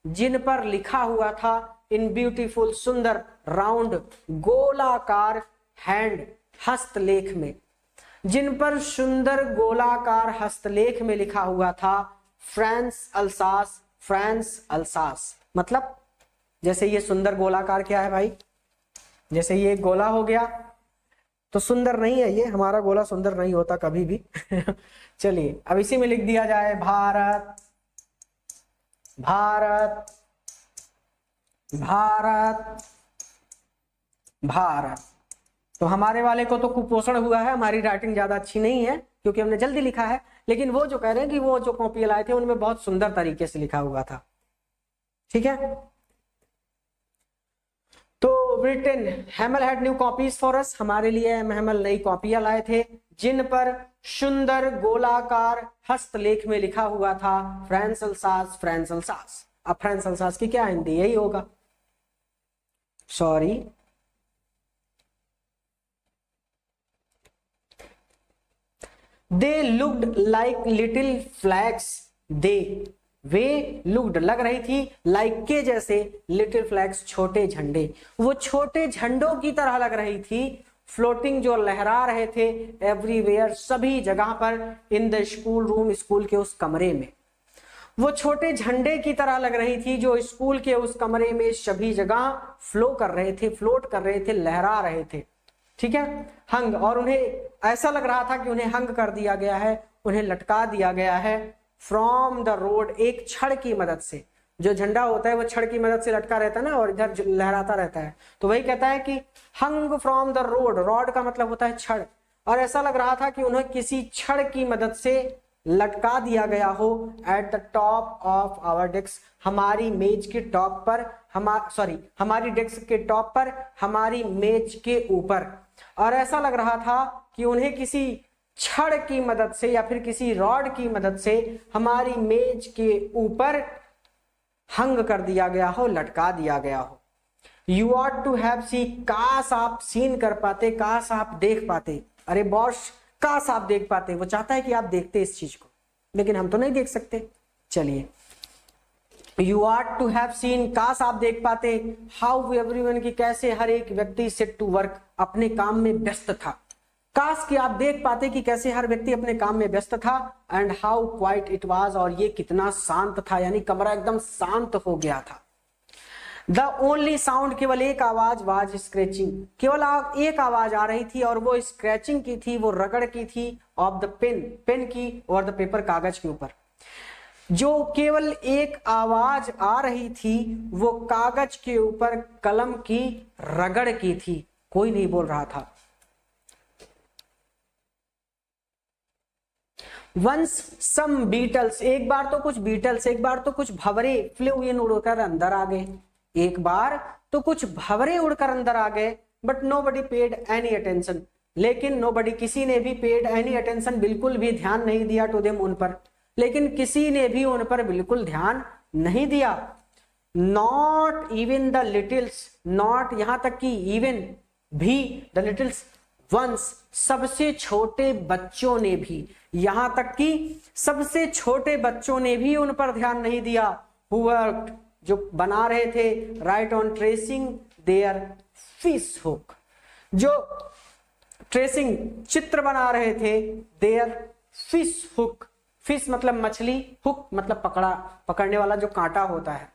Speaker 1: जिन पर लिखा हुआ था, इन ब्यूटीफुल, सुंदर, राउंड, गोलाकार, हैंड, हस्तलेख में, जिन पर सुंदर गोलाकार हस्तलेख में लिखा हुआ था, फ्रांस अल्सास, फ्रांस अल्सास। मतलब जैसे ये सुंदर गोलाकार क्या है भाई, जैसे ये गोला हो गया तो सुंदर नहीं है, ये हमारा गोला सुंदर नहीं होता कभी भी। चलिए अब इसी में लिख दिया जाए, भारत, भारत, भारत, भारत। तो हमारे वाले को तो कुपोषण हुआ है, हमारी राइटिंग ज्यादा अच्छी नहीं है क्योंकि हमने जल्दी लिखा है, लेकिन वो जो कह रहे हैं कि वो जो कॉपी लाए थे उनमें बहुत सुंदर तरीके से लिखा हुआ था। ठीक है, तो Britain, हैमल had new copies for us, हमारे लिए हैमल नई कॉपियां लाए थे, जिन पर सुंदर गोलाकार हस्तलेख में लिखा हुआ था, फ्रांस अल्सास, फ्रांस अल्सास। अब फ्रांस अल्सास की क्या हिंदी, यही होगा, sorry, they looked like little flags, they, way looked, लग रही थी, लाइक के जैसे, लिटिल फ्लैग्स, छोटे झंडे, वो छोटे झंडों की तरह लग रही थी, फ्लोटिंग, जो लहरा रहे थे, एवरीवेयर, सभी जगह पर, in the school room, school के उस कमरे में, वो छोटे झंडे की तरह लग रही थी जो स्कूल के उस कमरे में सभी जगह फ्लो कर रहे थे, फ्लोट कर रहे थे, लहरा रहे थे। ठीक है, हंग, और उन्हें ऐसा लग रहा था कि उन्हें हंग कर दिया गया है, उन्हें लटका दिया गया है, फ्रॉम द रोड, एक छड़ की मदद से, जो झंडा होता है वो छड़ की मदद से लटका रहता है ना, और इधर लहराता रहता है, तो वही कहता है कि हंग फ्रॉम द रोड, रॉड का मतलब होता है छड़, और ऐसा लग रहा था कि उन्हें किसी छड़ की मदद से लटका दिया गया हो, at the top of our desk, हमारी मेज के टॉप पर, हमारी डेस्क के टॉप पर, हमारी मेज के ऊपर, और ऐसा लग रहा था कि उन्हें किसी छड़ की मदद से या फिर किसी रॉड की मदद से हमारी मेज के ऊपर हंग कर दिया गया हो, लटका दिया गया हो। यू ऑट टू हैव सी, काश आप सीन कर पाते, काश आप देख पाते, अरे बॉस काश आप देख पाते, वो चाहता है कि आप देखते इस चीज को, लेकिन हम तो नहीं देख सकते। चलिए, you are to have seen, काश आप देख पाते, हाउ एवरीवन, की कैसे हर एक व्यक्ति सेट टू वर्क, अपने काम में व्यस्त था, काश कि आप देख पाते कि कैसे हर व्यक्ति अपने काम में व्यस्त था, and how quite it was, और ये कितना शांत था, यानी कमरा एकदम शांत हो गया था। द ओनली साउंड, केवल एक आवाज, वाज स्क्रैचिंग, केवल एक आवाज आ रही थी और वो स्क्रैचिंग की थी, वो रगड़ की थी, ऑफ द पेन, पेन की, और द पेपर, कागज के ऊपर, जो केवल एक आवाज आ रही थी वो कागज के ऊपर कलम की रगड़ की थी, कोई नहीं बोल रहा था। वंस सम बीटल्स, एक बार तो कुछ बीटल्स, एक बार तो कुछ भंवरे, फ्लू इन, उड़कर अंदर आ गए, एक बार तो कुछ भंवरे उड़कर अंदर आ गए, but nobody paid any attention, लेकिन नोबडी, किसी ने भी पेड एनी अटेंशन, बिल्कुल भी ध्यान नहीं दिया टू देम, उन पर, लेकिन किसी ने भी उन पर बिल्कुल ध्यान नहीं दिया। Not even the Littles, not यहां तक कि इवन भी, द लिटिल्स वंस, सबसे छोटे बच्चों ने भी, यहां तक कि सबसे छोटे बच्चों ने भी उन पर ध्यान नहीं दिया। Who worked, जो बना रहे थे, right on tracing their fish hook, जो ट्रेसिंग चित्र बना रहे थे, देयर फिश हुक, फिश मतलब मछली, हुक मतलब पकड़ने वाला जो कांटा होता है,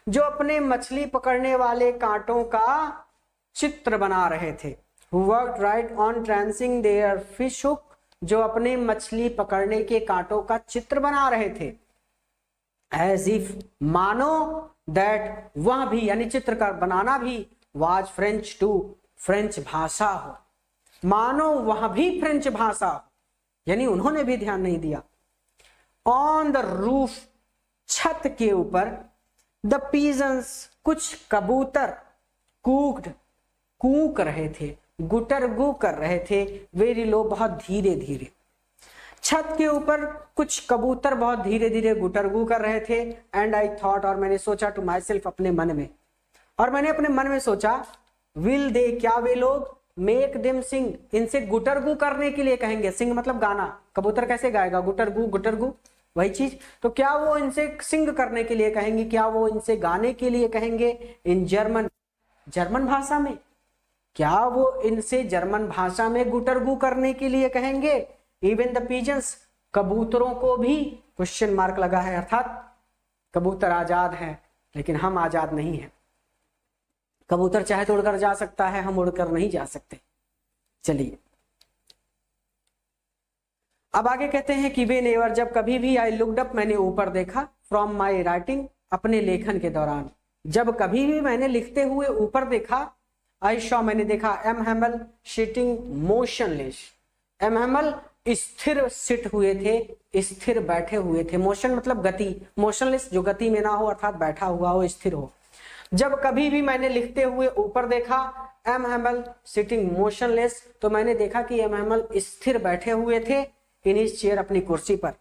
Speaker 1: जो अपने मछली पकड़ने वाले कांटों का चित्र बना रहे थे। Who worked right on tracing their fish hook, जो अपने मछली पकड़ने के कांटों का चित्र बना रहे थे। As if, मानो, that, वह भी, यानी चित्र का बनाना भी, was French too, फ्रेंच भाषा हो, मानो वह भी फ्रेंच भाषा हो, यानी उन्होंने भी ध्यान नहीं दिया। On the roof, छत के ऊपर, the pigeons, कुछ कबूतर, cooked, कूक रहे थे, गुटरगु कर रहे थे, वेरी लो, बहुत धीरे धीरे। छत के ऊपर कुछ कबूतर बहुत धीरे धीरे गुटरगु कर रहे थे। एंड आई थॉट, और मैंने सोचा, टू माई सेल्फ, अपने मन में, और मैंने अपने मन में सोचा, विल दे, क्या वे लोग, मेक देम सिंग, इनसे गुटरगु करने के लिए कहेंगे, सिंग मतलब गाना, कबूतर कैसे गाएगा, गुटरगु, गुटरगु वही चीज, तो क्या वो इनसे सिंग करने के लिए कहेंगे, क्या वो इनसे गाने के लिए कहेंगे, इन जर्मन, जर्मन भाषा में, क्या वो इनसे जर्मन भाषा में गुटरगु करने के लिए कहेंगे। इवन द पिजन्स, कबूतरों को भी क्वेश्चन मार्क लगा है, अर्थात कबूतर आजाद हैं लेकिन हम आजाद नहीं हैं। कबूतर चाहे तो उड़कर जा सकता है, हम उड़कर नहीं जा सकते। चलिए अब आगे कहते हैं कि वे नेवर, जब कभी भी, आई लुक्ड अप, मैंने ऊपर देखा, फ्रॉम माई राइटिंग, अपने लेखन के दौरान, जब कभी भी मैंने लिखते हुए ऊपर देखा, आई शॉ, मैंने देखा, M Hamel sitting motionless, M Hamel स्थिर सिट हुए थे, स्थिर बैठे हुए थे, मोशन मतलब गति, मोशनलेस जो गति में ना हो, अर्थात बैठा हुआ हो, स्थिर हो। जब कभी भी मैंने लिखते हुए ऊपर देखा, एम हैमल सिटिंग मोशनलेस, तो मैंने देखा कि एम हैमल स्थिर बैठे हुए थे, इन हिज चेयर, अपनी कुर्सी पर,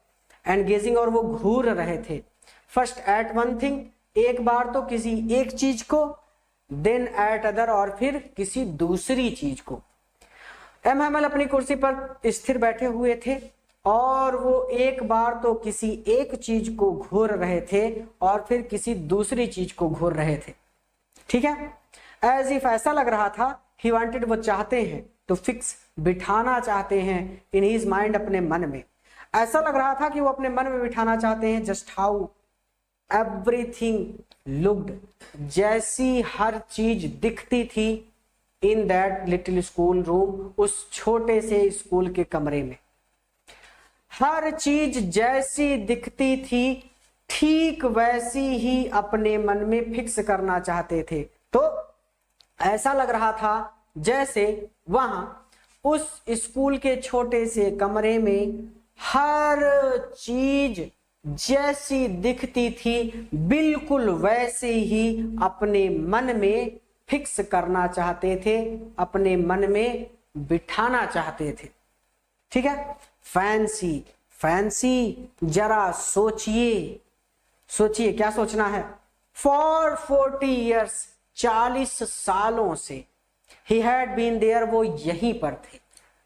Speaker 1: एंड गेजिंग, और वो घूर रहे थे, फर्स्ट एट वन थिंग, एक बार तो किसी एक चीज को, देन एट अदर, और फिर किसी दूसरी चीज को। एम हैमल अपनी कुर्सी पर स्थिर बैठे हुए थे और वो एक बार तो किसी एक चीज को घूर रहे थे और फिर किसी दूसरी चीज को घूर रहे थे। ठीक है, एज इफ, ऐसा लग रहा था, ही वांटेड, वो चाहते हैं, तो फिक्स, बिठाना चाहते हैं, इन हिज माइंड, अपने मन में, ऐसा लग रहा था कि वो अपने मन में बिठाना चाहते हैं, जस्ट हाउ एवरीथिंग लुक्ड, जैसी हर चीज दिखती थी, in that little school room, उस छोटे से स्कूल के कमरे में, हर चीज जैसी दिखती थी, ठीक वैसी ही अपने मन में फिक्स करना चाहते थे। तो ऐसा लग रहा था जैसे वहां उस स्कूल के छोटे से कमरे में हर चीज जैसी दिखती थी, बिल्कुल वैसे ही अपने मन में फिक्स करना चाहते थे, अपने मन में बिठाना चाहते थे। ठीक है, फैंसी, फैंसी, जरा सोचिए, सोचिए, क्या सोचना है, फॉर 40 years, 40 सालों से, ही हैड बीन देयर, वो यहीं पर थे,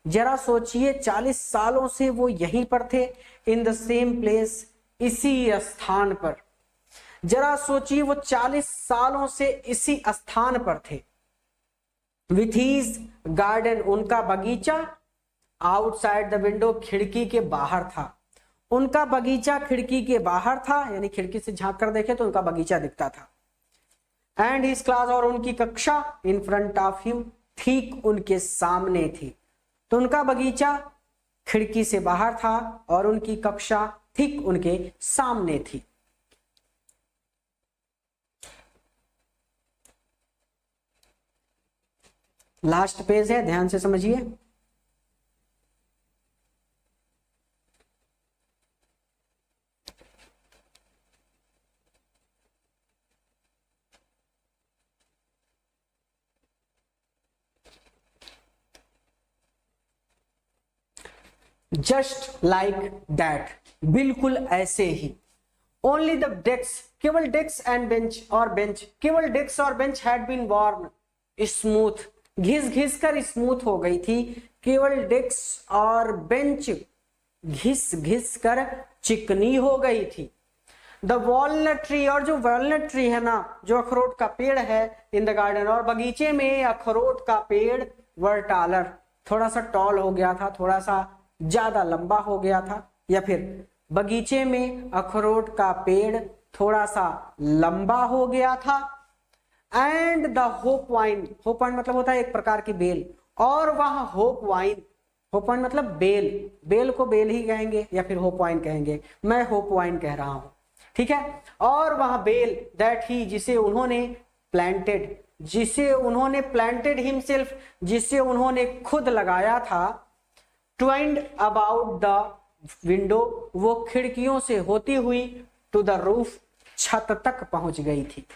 Speaker 1: जरा सोचिए, 40 सालों से वो यहीं पर थे, इन द सेम प्लेस, इसी स्थान पर, जरा सोचिए वो 40 सालों से इसी स्थान पर थे, विथ हिज गार्डन, उनका बगीचा, आउटसाइड द विंडो, खिड़की के बाहर था, उनका बगीचा खिड़की के बाहर था, यानी खिड़की से झांक कर देखे तो उनका बगीचा दिखता था, एंड हिज क्लास, और उनकी कक्षा, इन फ्रंट ऑफ हिम, ठीक उनके सामने थी। तो उनका बगीचा खिड़की से बाहर था और उनकी कक्षा ठीक उनके सामने थी। लास्ट पेज है, ध्यान से समझिए। जस्ट लाइक दैट, बिल्कुल ऐसे ही। ओनली द डेस्क, केवल डेस्क एंड बेंच और बेंच, केवल डेस्क और bench had been worn smooth, घिस घिस कर स्मूथ हो गई थी। केवल डेस्क और बेंच घिस घिस कर चिकनी हो गई थी। द वॉलनट ट्री, और जो वॉलनट ट्री है ना, जो अखरोट का पेड़ है, इन द गार्डन, और बगीचे में अखरोट का पेड़, वर टालर, थोड़ा सा टॉल हो गया था, थोड़ा सा ज्यादा लंबा हो गया था, या फिर बगीचे में अखरोट का पेड़ थोड़ा सा लंबा हो गया था। And the hope wine, hope wine मतलब होता है एक प्रकार की बेल, और वह होप वाइन, होप वाइन मतलब बेल, बेल को बेल ही कहेंगे या फिर होप वाइन कहेंगे, मैं होप वाइन कह रहा हूं, ठीक है। और वह बेल, दैट ही, जिसे उन्होंने प्लांटेड, जिसे उन्होंने प्लांटेड हिमसेल्फ, जिसे उन्होंने खुद लगाया था, ट्वाइंड अबाउट द विंडो, वो खिड़कियों से होती हुई टू द रूफ, छत तक पहुंच गई थी।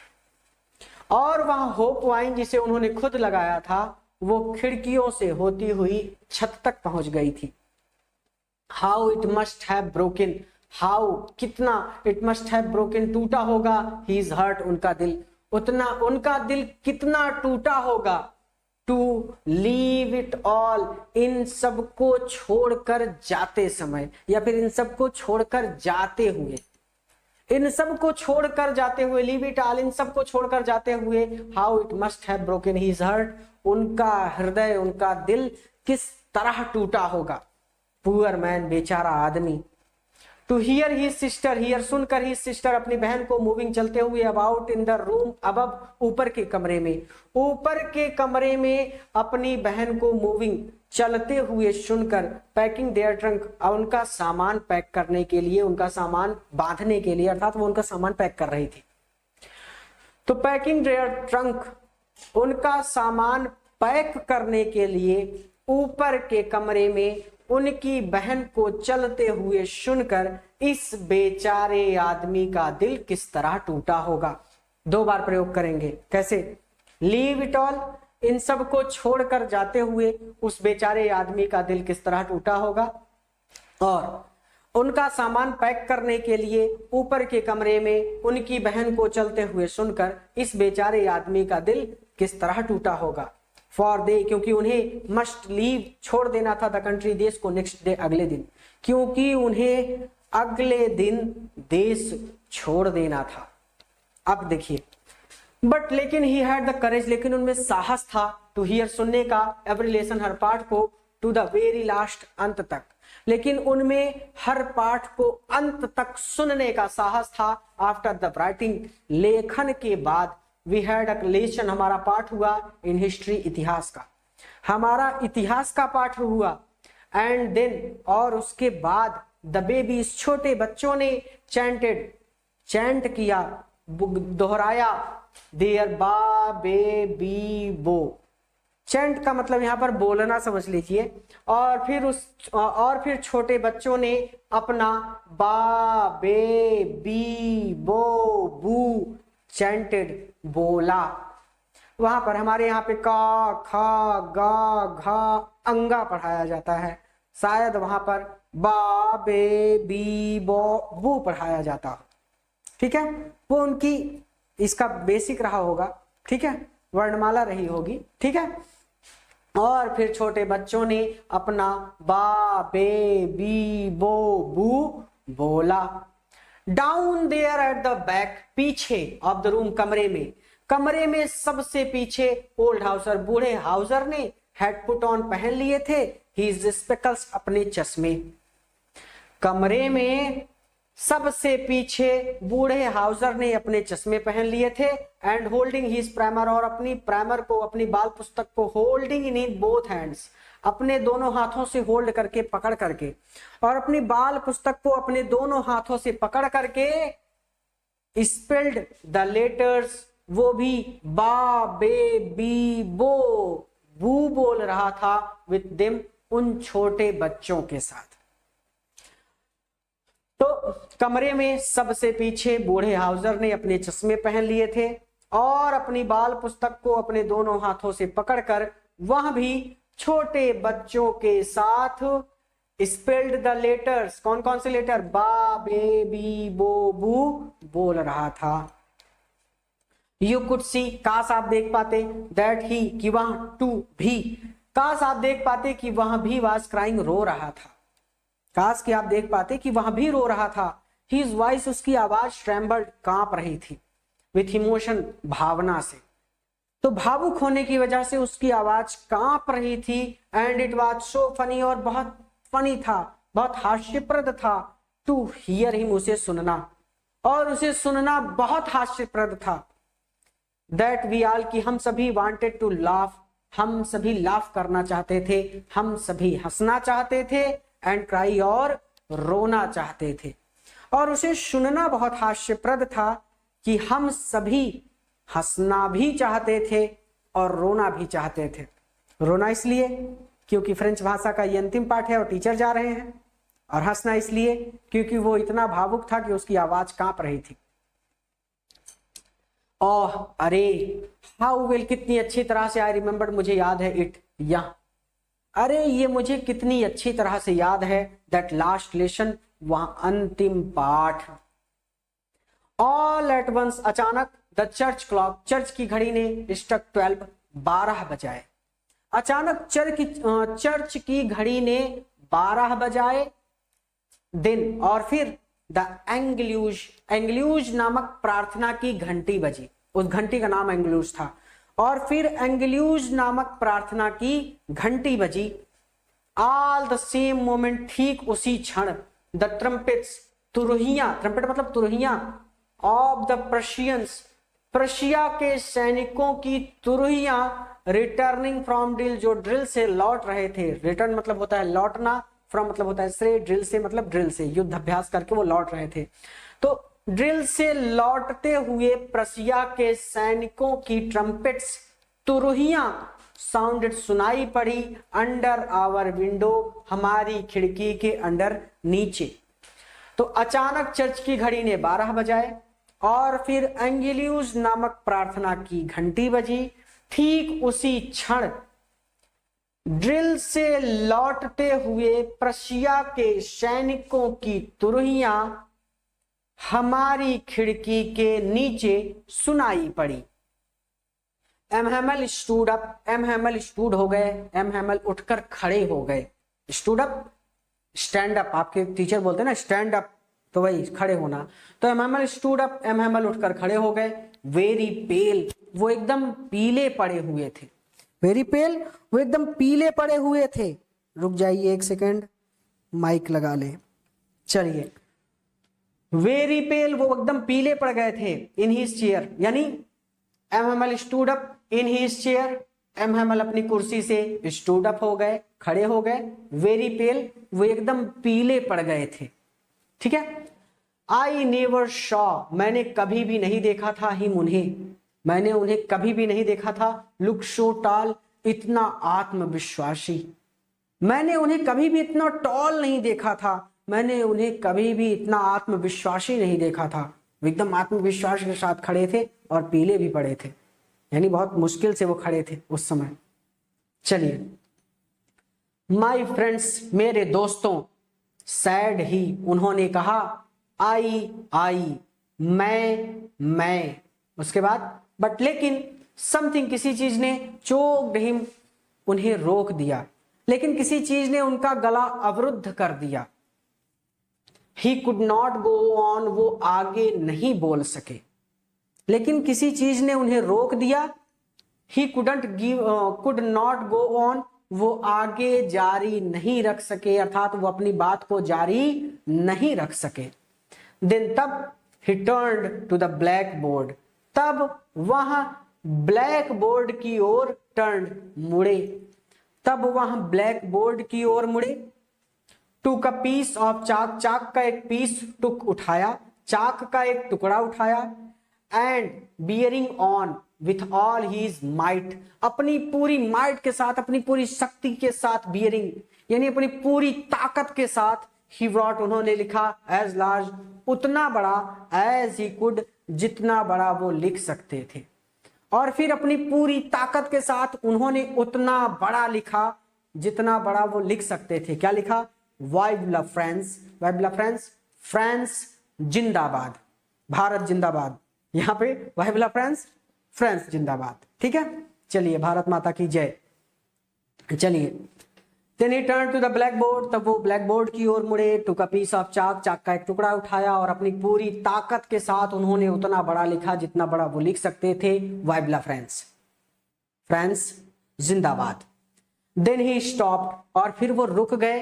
Speaker 1: और वह होप वाइन जिसे उन्होंने खुद लगाया था, वो खिड़कियों से होती हुई छत तक पहुंच गई थी। How it must have broken, how कितना, इट मस्ट हैव ब्रोकन टूटा होगा, ही इज हर्ट उनका दिल, उतना उनका दिल कितना टूटा होगा, टू लीव इट ऑल, इन सबको छोड़कर जाते समय, या फिर इन सबको छोड़कर जाते हुए, इन सबको छोड़कर जाते हुए, लीव इट ऑल, इन सबको छोड़कर जाते हुए, how it must have broken his इज हर्ट, उनका हृदय, उनका दिल किस तरह टूटा होगा। पुअर मैन, बेचारा आदमी। To hear his sister, hear सुनकर ही सिस्टर, अपनी बहन को, मूविंग चलते हुए, about in the room above, ऊपर के कमरे में, ऊपर के कमरे में अपनी बहन को मूविंग चलते हुए सुनकर, पैकिंग देयर ट्रंक, उनका सामान पैक करने के लिए, उनका सामान बांधने के लिए, अर्थात वो उनका सामान पैक कर रही थी। तो पैकिंग देयर ट्रंक, उनका सामान पैक करने के लिए ऊपर के कमरे में उनकी बहन को चलते हुए सुनकर इस बेचारे आदमी का दिल किस तरह टूटा होगा। दो बार प्रयोग करेंगे, कैसे, लीव इट ऑल, इन सब को छोड़कर जाते हुए उस बेचारे आदमी का दिल किस तरह टूटा होगा, और उनका सामान पैक करने के लिए ऊपर के कमरे में उनकी बहन को चलते हुए सुनकर इस बेचारे आदमी का दिल किस तरह टूटा होगा। फॉर दे, क्योंकि उन्हें मस्ट लीव, छोड़ देना था, द कंट्री, देश को, नेक्स्ट डे, अगले दिन, क्योंकि उन्हें अगले दिन देश छोड़ देना था। अब देखिए, बट लेकिन ही हैड द करेज, लेकिन उनमें साहस था, टू हियर, सुनने का, एवरी लेसन, हर पाठ को, टू द वेरी लास्ट, अंत तक, लेकिन उनमें हर पाठ को अंत तक सुनने का साहस था। आफ्टर द राइटिंग, लेखन के बाद, वी हैड अ लेसन, हमारा पाठ हुआ, इन हिस्ट्री, इतिहास का, हमारा इतिहास का पाठ हुआ। एंड देन, और उसके बाद, द बेबीज, छोटे बच्चों ने, चैंटेड, चैंट किया, दोहराया, देयर बा बे बी बो, चैंट का मतलब यहाँ पर बोलना समझ लीजिए। और फिर छोटे बच्चों ने अपना बा बे बी बो बू चैंटेड, बोला। वहां पर हमारे यहाँ पे का, खा, गा, घा, अंगा पढ़ाया जाता है, शायद वहां पर बा बे बी बो बू पढ़ाया जाता, ठीक है, वो उनकी इसका बेसिक रहा होगा, ठीक है, वर्णमाला रही होगी, ठीक है। और फिर छोटे बच्चों ने अपना बा बे बी बो बू बोला। Down there at the back, पीछे ऑफ द रूम, कमरे में सबसे पीछे, ओल्ड हाउसर, बूढ़े हाउसर ने, हैड पुट ऑन, पहन लिए थे, हिज स्पेकल्स, अपने चश्मे। कमरे में सबसे पीछे बूढ़े हाउसर ने अपने चश्मे पहन लिए थे, एंड होल्डिंग हिज प्राइमर, और अपनी प्राइमर को, अपनी बाल पुस्तक को, होल्डिंग इन बोथ हैंड्स, अपने दोनों हाथों से होल्ड करके, पकड़ करके, और अपनी बाल पुस्तक को अपने दोनों हाथों से पकड़ करके, स्पेल्ड द लेटर्स, वो भी बा बे बी बो बू बोल रहा था, विद देम, उन छोटे बच्चों के साथ। तो कमरे में सबसे पीछे बूढ़े हाउसर ने अपने चश्मे पहन लिए थे और अपनी बाल पुस्तक को अपने दोनों हाथों से पकड़कर वह भी छोटे बच्चों के साथ स्पेल्ड द लेटर्स, कौन कौन से लेटर, बा बे बी बो बू बोल रहा था। यू कुड सी, काश आप देख पाते, दैट ही कि वहां, टू भी, काश आप देख पाते कि वहां भी वाज क्राइंग रो रहा था, काश कि आप देख पाते कि वहां भी रो रहा था। हिज वॉइस, उसकी आवाज ट्रेम्बल्ड, कांप रही थी, विथ इमोशन, भावना से, तो भावुक होने की वजह से उसकी आवाज कांप रही थी। And it was so funny, और बहुत फनी था, बहुत हास्यप्रद था, टू हियर हिम, उसे सुनना, और उसे सुनना बहुत हास्यप्रद था। दैट वी ऑल, कि हम सभी वांटेड टू लाफ, हम सभी लाफ करना चाहते थे, हम सभी हंसना चाहते थे, एंड क्राई, और रोना चाहते थे। और उसे सुनना बहुत हास्यप्रद था कि हम सभी हंसना भी चाहते थे और रोना भी चाहते थे। रोना इसलिए क्योंकि फ्रेंच भाषा का ये अंतिम पाठ है और टीचर जा रहे हैं, और हंसना इसलिए क्योंकि वो इतना भावुक था कि उसकी आवाज कांप रही थी। ओह अरे, हाउ वेल, कितनी अच्छी तरह से, आई रिमेम्बर, मुझे याद है, इट, यह, अरे ये मुझे कितनी अच्छी तरह से याद है, दैट लास्ट लेसन, वह अंतिम पाठ। ऑल एट वंस, अचानक, द चर्च क्लॉक, चर्च की घड़ी ने स्ट्रक 12, 12 बजाए। अचानक चर्च की घड़ी ने 12 बजाए। दिन, और फिर द एंग्ल्यूज, एंग्ल्यूज नामक प्रार्थना की घंटी बजी, उस घंटी का नाम एंग्ल्यूज था, और फिर एंग्ल्यूज नामक प्रार्थना की घंटी बजी। ऑल द सेम मोमेंट, ठीक उसी क्षण, द ट्रम्पेट्स, तुरहियां, ट्रम्पेट मतलब तुरहियां, ऑफ द प्रशियंस, प्रशिया के सैनिकों की तुरहियां, रिटर्निंग फ्रॉम ड्रिल, जो ड्रिल से लौट रहे थे, रिटर्न मतलब होता है लौटना, फ्रॉम मतलब होता है से, ड्रिल से मतलब ड्रिल से, युद्ध अभ्यास करके वो लौट रहे थे, तो ड्रिल से लौटते हुए प्रशिया के सैनिकों की ट्रम्पेट्स, तुरहियां, साउंडेड, सुनाई पड़ी, अंडर आवर विंडो, हमारी खिड़की के अंडर, नीचे। तो अचानक चर्च की घड़ी ने 12 बजाए, और फिर एंग्ल्यूज नामक प्रार्थना की घंटी बजी। ठीक उसी क्षण ड्रिल से लौटते हुए प्रशिया के सैनिकों की तुरहियां हमारी खिड़की के नीचे सुनाई पड़ी। M Hamel stood up, M Hamel stood हो गए, एम हैमल उठकर खड़े हो गए। स्टूड अप, स्टैंड अप, आपके टीचर बोलते हैं ना स्टैंड अप, तो वही खड़े होना। तो M Hamel stood up, M Hamel उठकर खड़े हो गए। वेरी पेल, वो एकदम पीले पड़े हुए थे, वेरी पेल, वो एकदम पीले पड़े हुए थे। रुक जाइए एक सेकेंड, माइक लगा ले। चलिए, वेरी पेल, वो एकदम पीले पड़ गए थे। इन हिज चेयर, यानी M Hamel stood up in his chair, M Hamel अपनी कुर्सी से स्टूड अप हो गए, खड़े हो गए। वेरी पेल, वो एकदम पीले पड़ गए थे, ठीक है। आई नेवर शॉ, मैंने कभी भी नहीं देखा था, हिम, उन्हें, मैंने उन्हें कभी भी नहीं देखा था। लुक शो टॉल, इतना आत्मविश्वासी, मैंने उन्हें कभी भी इतना टॉल नहीं देखा था, मैंने उन्हें कभी भी इतना आत्मविश्वासी नहीं देखा था। एकदम आत्मविश्वास के साथ खड़े थे और पीले भी पड़े थे, यानी बहुत मुश्किल से वो खड़े थे उस समय। चलिए, माय फ्रेंड्स, मेरे दोस्तों, सैड ही, उन्होंने कहा, आई, मैं, उसके बाद बट, लेकिन, समथिंग, किसी चीज ने, चोक्ड हिम, उन्हें रोक दिया, लेकिन किसी चीज ने उनका गला अवरुद्ध कर दिया। He could not go on, वो आगे नहीं बोल सके, लेकिन किसी चीज ने उन्हें रोक दिया। He could not go on, वो आगे जारी नहीं रख सके, अर्थात वो अपनी बात को जारी नहीं रख सके। देन, तब, he turned to the blackboard, तब वह ब्लैक बोर्ड की ओर टर्न, मुड़े, तब वह ब्लैक बोर्ड की ओर मुड़े। टुक अ पीस ऑफ चाक, चाक का एक पीस, टुक उठाया, चाक का एक टुकड़ा उठाया। And bearing on with all his might, अपनी पूरी माइट के साथ, अपनी पूरी शक्ति के साथ, बियरिंग यानी अपनी पूरी ताकत के साथ, ही ब्रॉट, उन्होंने लिखा, एज लार्ज, उतना बड़ा, एज ही कुड, जितना बड़ा वो लिख सकते थे। और फिर अपनी पूरी ताकत के साथ उन्होंने उतना बड़ा लिखा जितना बड़ा वो लिख सकते थे। क्या लिखा? वाइब्ला फ्रांस, वाइब्ला फ्रांस, फ्रांस जिंदाबाद, भारत जिंदाबाद, यहाँ पे वाइब्ला फ्रांस, फ्रांस जिंदाबाद। ठीक है, चलिए भारत माता की जय। चलिए, then he turned to the blackboard, तब वो ब्लैक बोर्ड की ओर मुड़े, टुक अ पीस ऑफ चाक, चाक का एक टुकड़ा उठाया और अपनी पूरी ताकत के साथ उन्होंने उतना बड़ा लिखा जितना बड़ा वो लिख सकते थे, वाइब्ला फ्रांस, फ्रांस जिंदाबाद। देन ही स्टॉप्ड, और फिर वो रुक गए,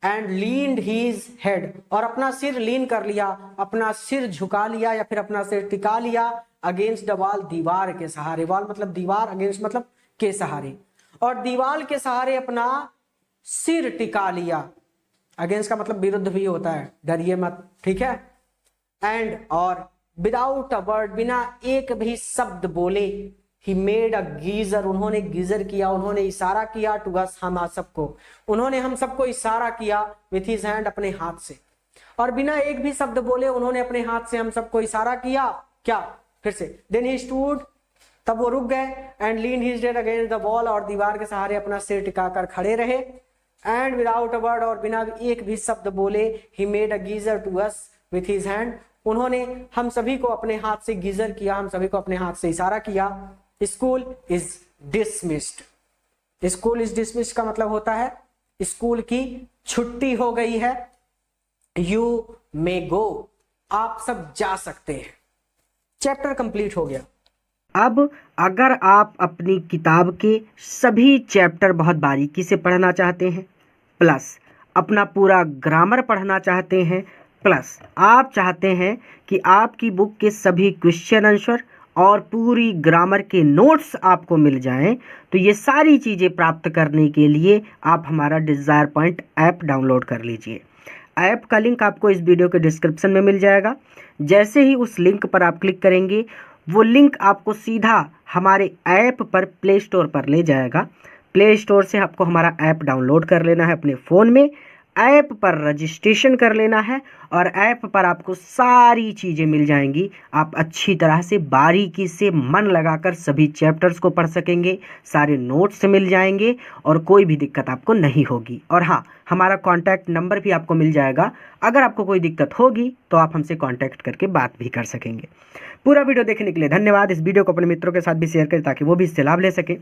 Speaker 1: एंड लीन्ड हीज हेड, और अपना सिर लीन कर लिया, अपना सिर झुका लिया या फिर अपना सिर टिका लिया, अगेंस्ट द वॉल, दीवार के सहारे, वॉल मतलब दीवार, अगेंस्ट मतलब के सहारे, और दीवार के सहारे अपना सिर टिका लिया, अगेंस्ट का मतलब विरुद्ध भी होता है, डरिए मत, ठीक है। एंड, और विदाउट अ वर्ड, बिना एक भी शब्द बोले, ही मेड अ गीजर, उन्होंने गीजर किया, उन्होंने इशारा किया, टू अस, हम सबको, उन्होंने हम सबको इशारा किया, विथ हिज हैंड, अपने हाथ से, और बिना एक भी शब्द बोले उन्होंने अपने हाथ से हम सबको इशारा किया, क्या, फिर से, देन ही स्टूड, तब वो रुक गए, and lean his head against the wall, और दीवार के सहारे अपना सिर टिकाकर खड़े रहे, एंड विदाउट अ वर्ड, और बिना एक भी शब्द बोले, he made a gesture to us with his hand, उन्होंने हम सभी को अपने हाथ से गीजर किया, हम सभी को अपने हाथ से इशारा किया। School is dismissed, school is dismissed का मतलब होता है स्कूल की छुट्टी हो गई है, यू मे गो, आप सब जा सकते हैं। चैप्टर कंप्लीट हो गया।
Speaker 2: अब अगर आप अपनी किताब के सभी चैप्टर बहुत बारीकी से पढ़ना चाहते हैं, प्लस अपना पूरा ग्रामर पढ़ना चाहते हैं, प्लस आप चाहते हैं कि आपकी बुक के सभी क्वेश्चन आंसर और पूरी ग्रामर के नोट्स आपको मिल जाएं, तो ये सारी चीज़ें प्राप्त करने के लिए आप हमारा डिज़ायर पॉइंट ऐप डाउनलोड कर लीजिए। ऐप का लिंक आपको इस वीडियो के डिस्क्रिप्शन में मिल जाएगा। जैसे ही उस लिंक पर आप क्लिक करेंगे, वो लिंक आपको सीधा हमारे ऐप पर प्ले स्टोर पर ले जाएगा। प्ले स्टोर से आपको हमारा ऐप डाउनलोड कर लेना है अपने फ़ोन में, ऐप पर रजिस्ट्रेशन कर लेना है, और ऐप पर आपको सारी चीज़ें मिल जाएंगी। आप अच्छी तरह से बारीकी से मन लगाकर सभी चैप्टर्स को पढ़ सकेंगे, सारे नोट्स मिल जाएंगे और कोई भी दिक्कत आपको नहीं होगी। और हाँ, हमारा कॉन्टैक्ट नंबर भी आपको मिल जाएगा, अगर आपको कोई दिक्कत होगी तो आप हमसे कॉन्टैक्ट करके बात भी कर सकेंगे। पूरा वीडियो देखने के लिए धन्यवाद। इस वीडियो को अपने मित्रों के साथ भी शेयर करें ताकि वो भी इससे लाभ ले सकें।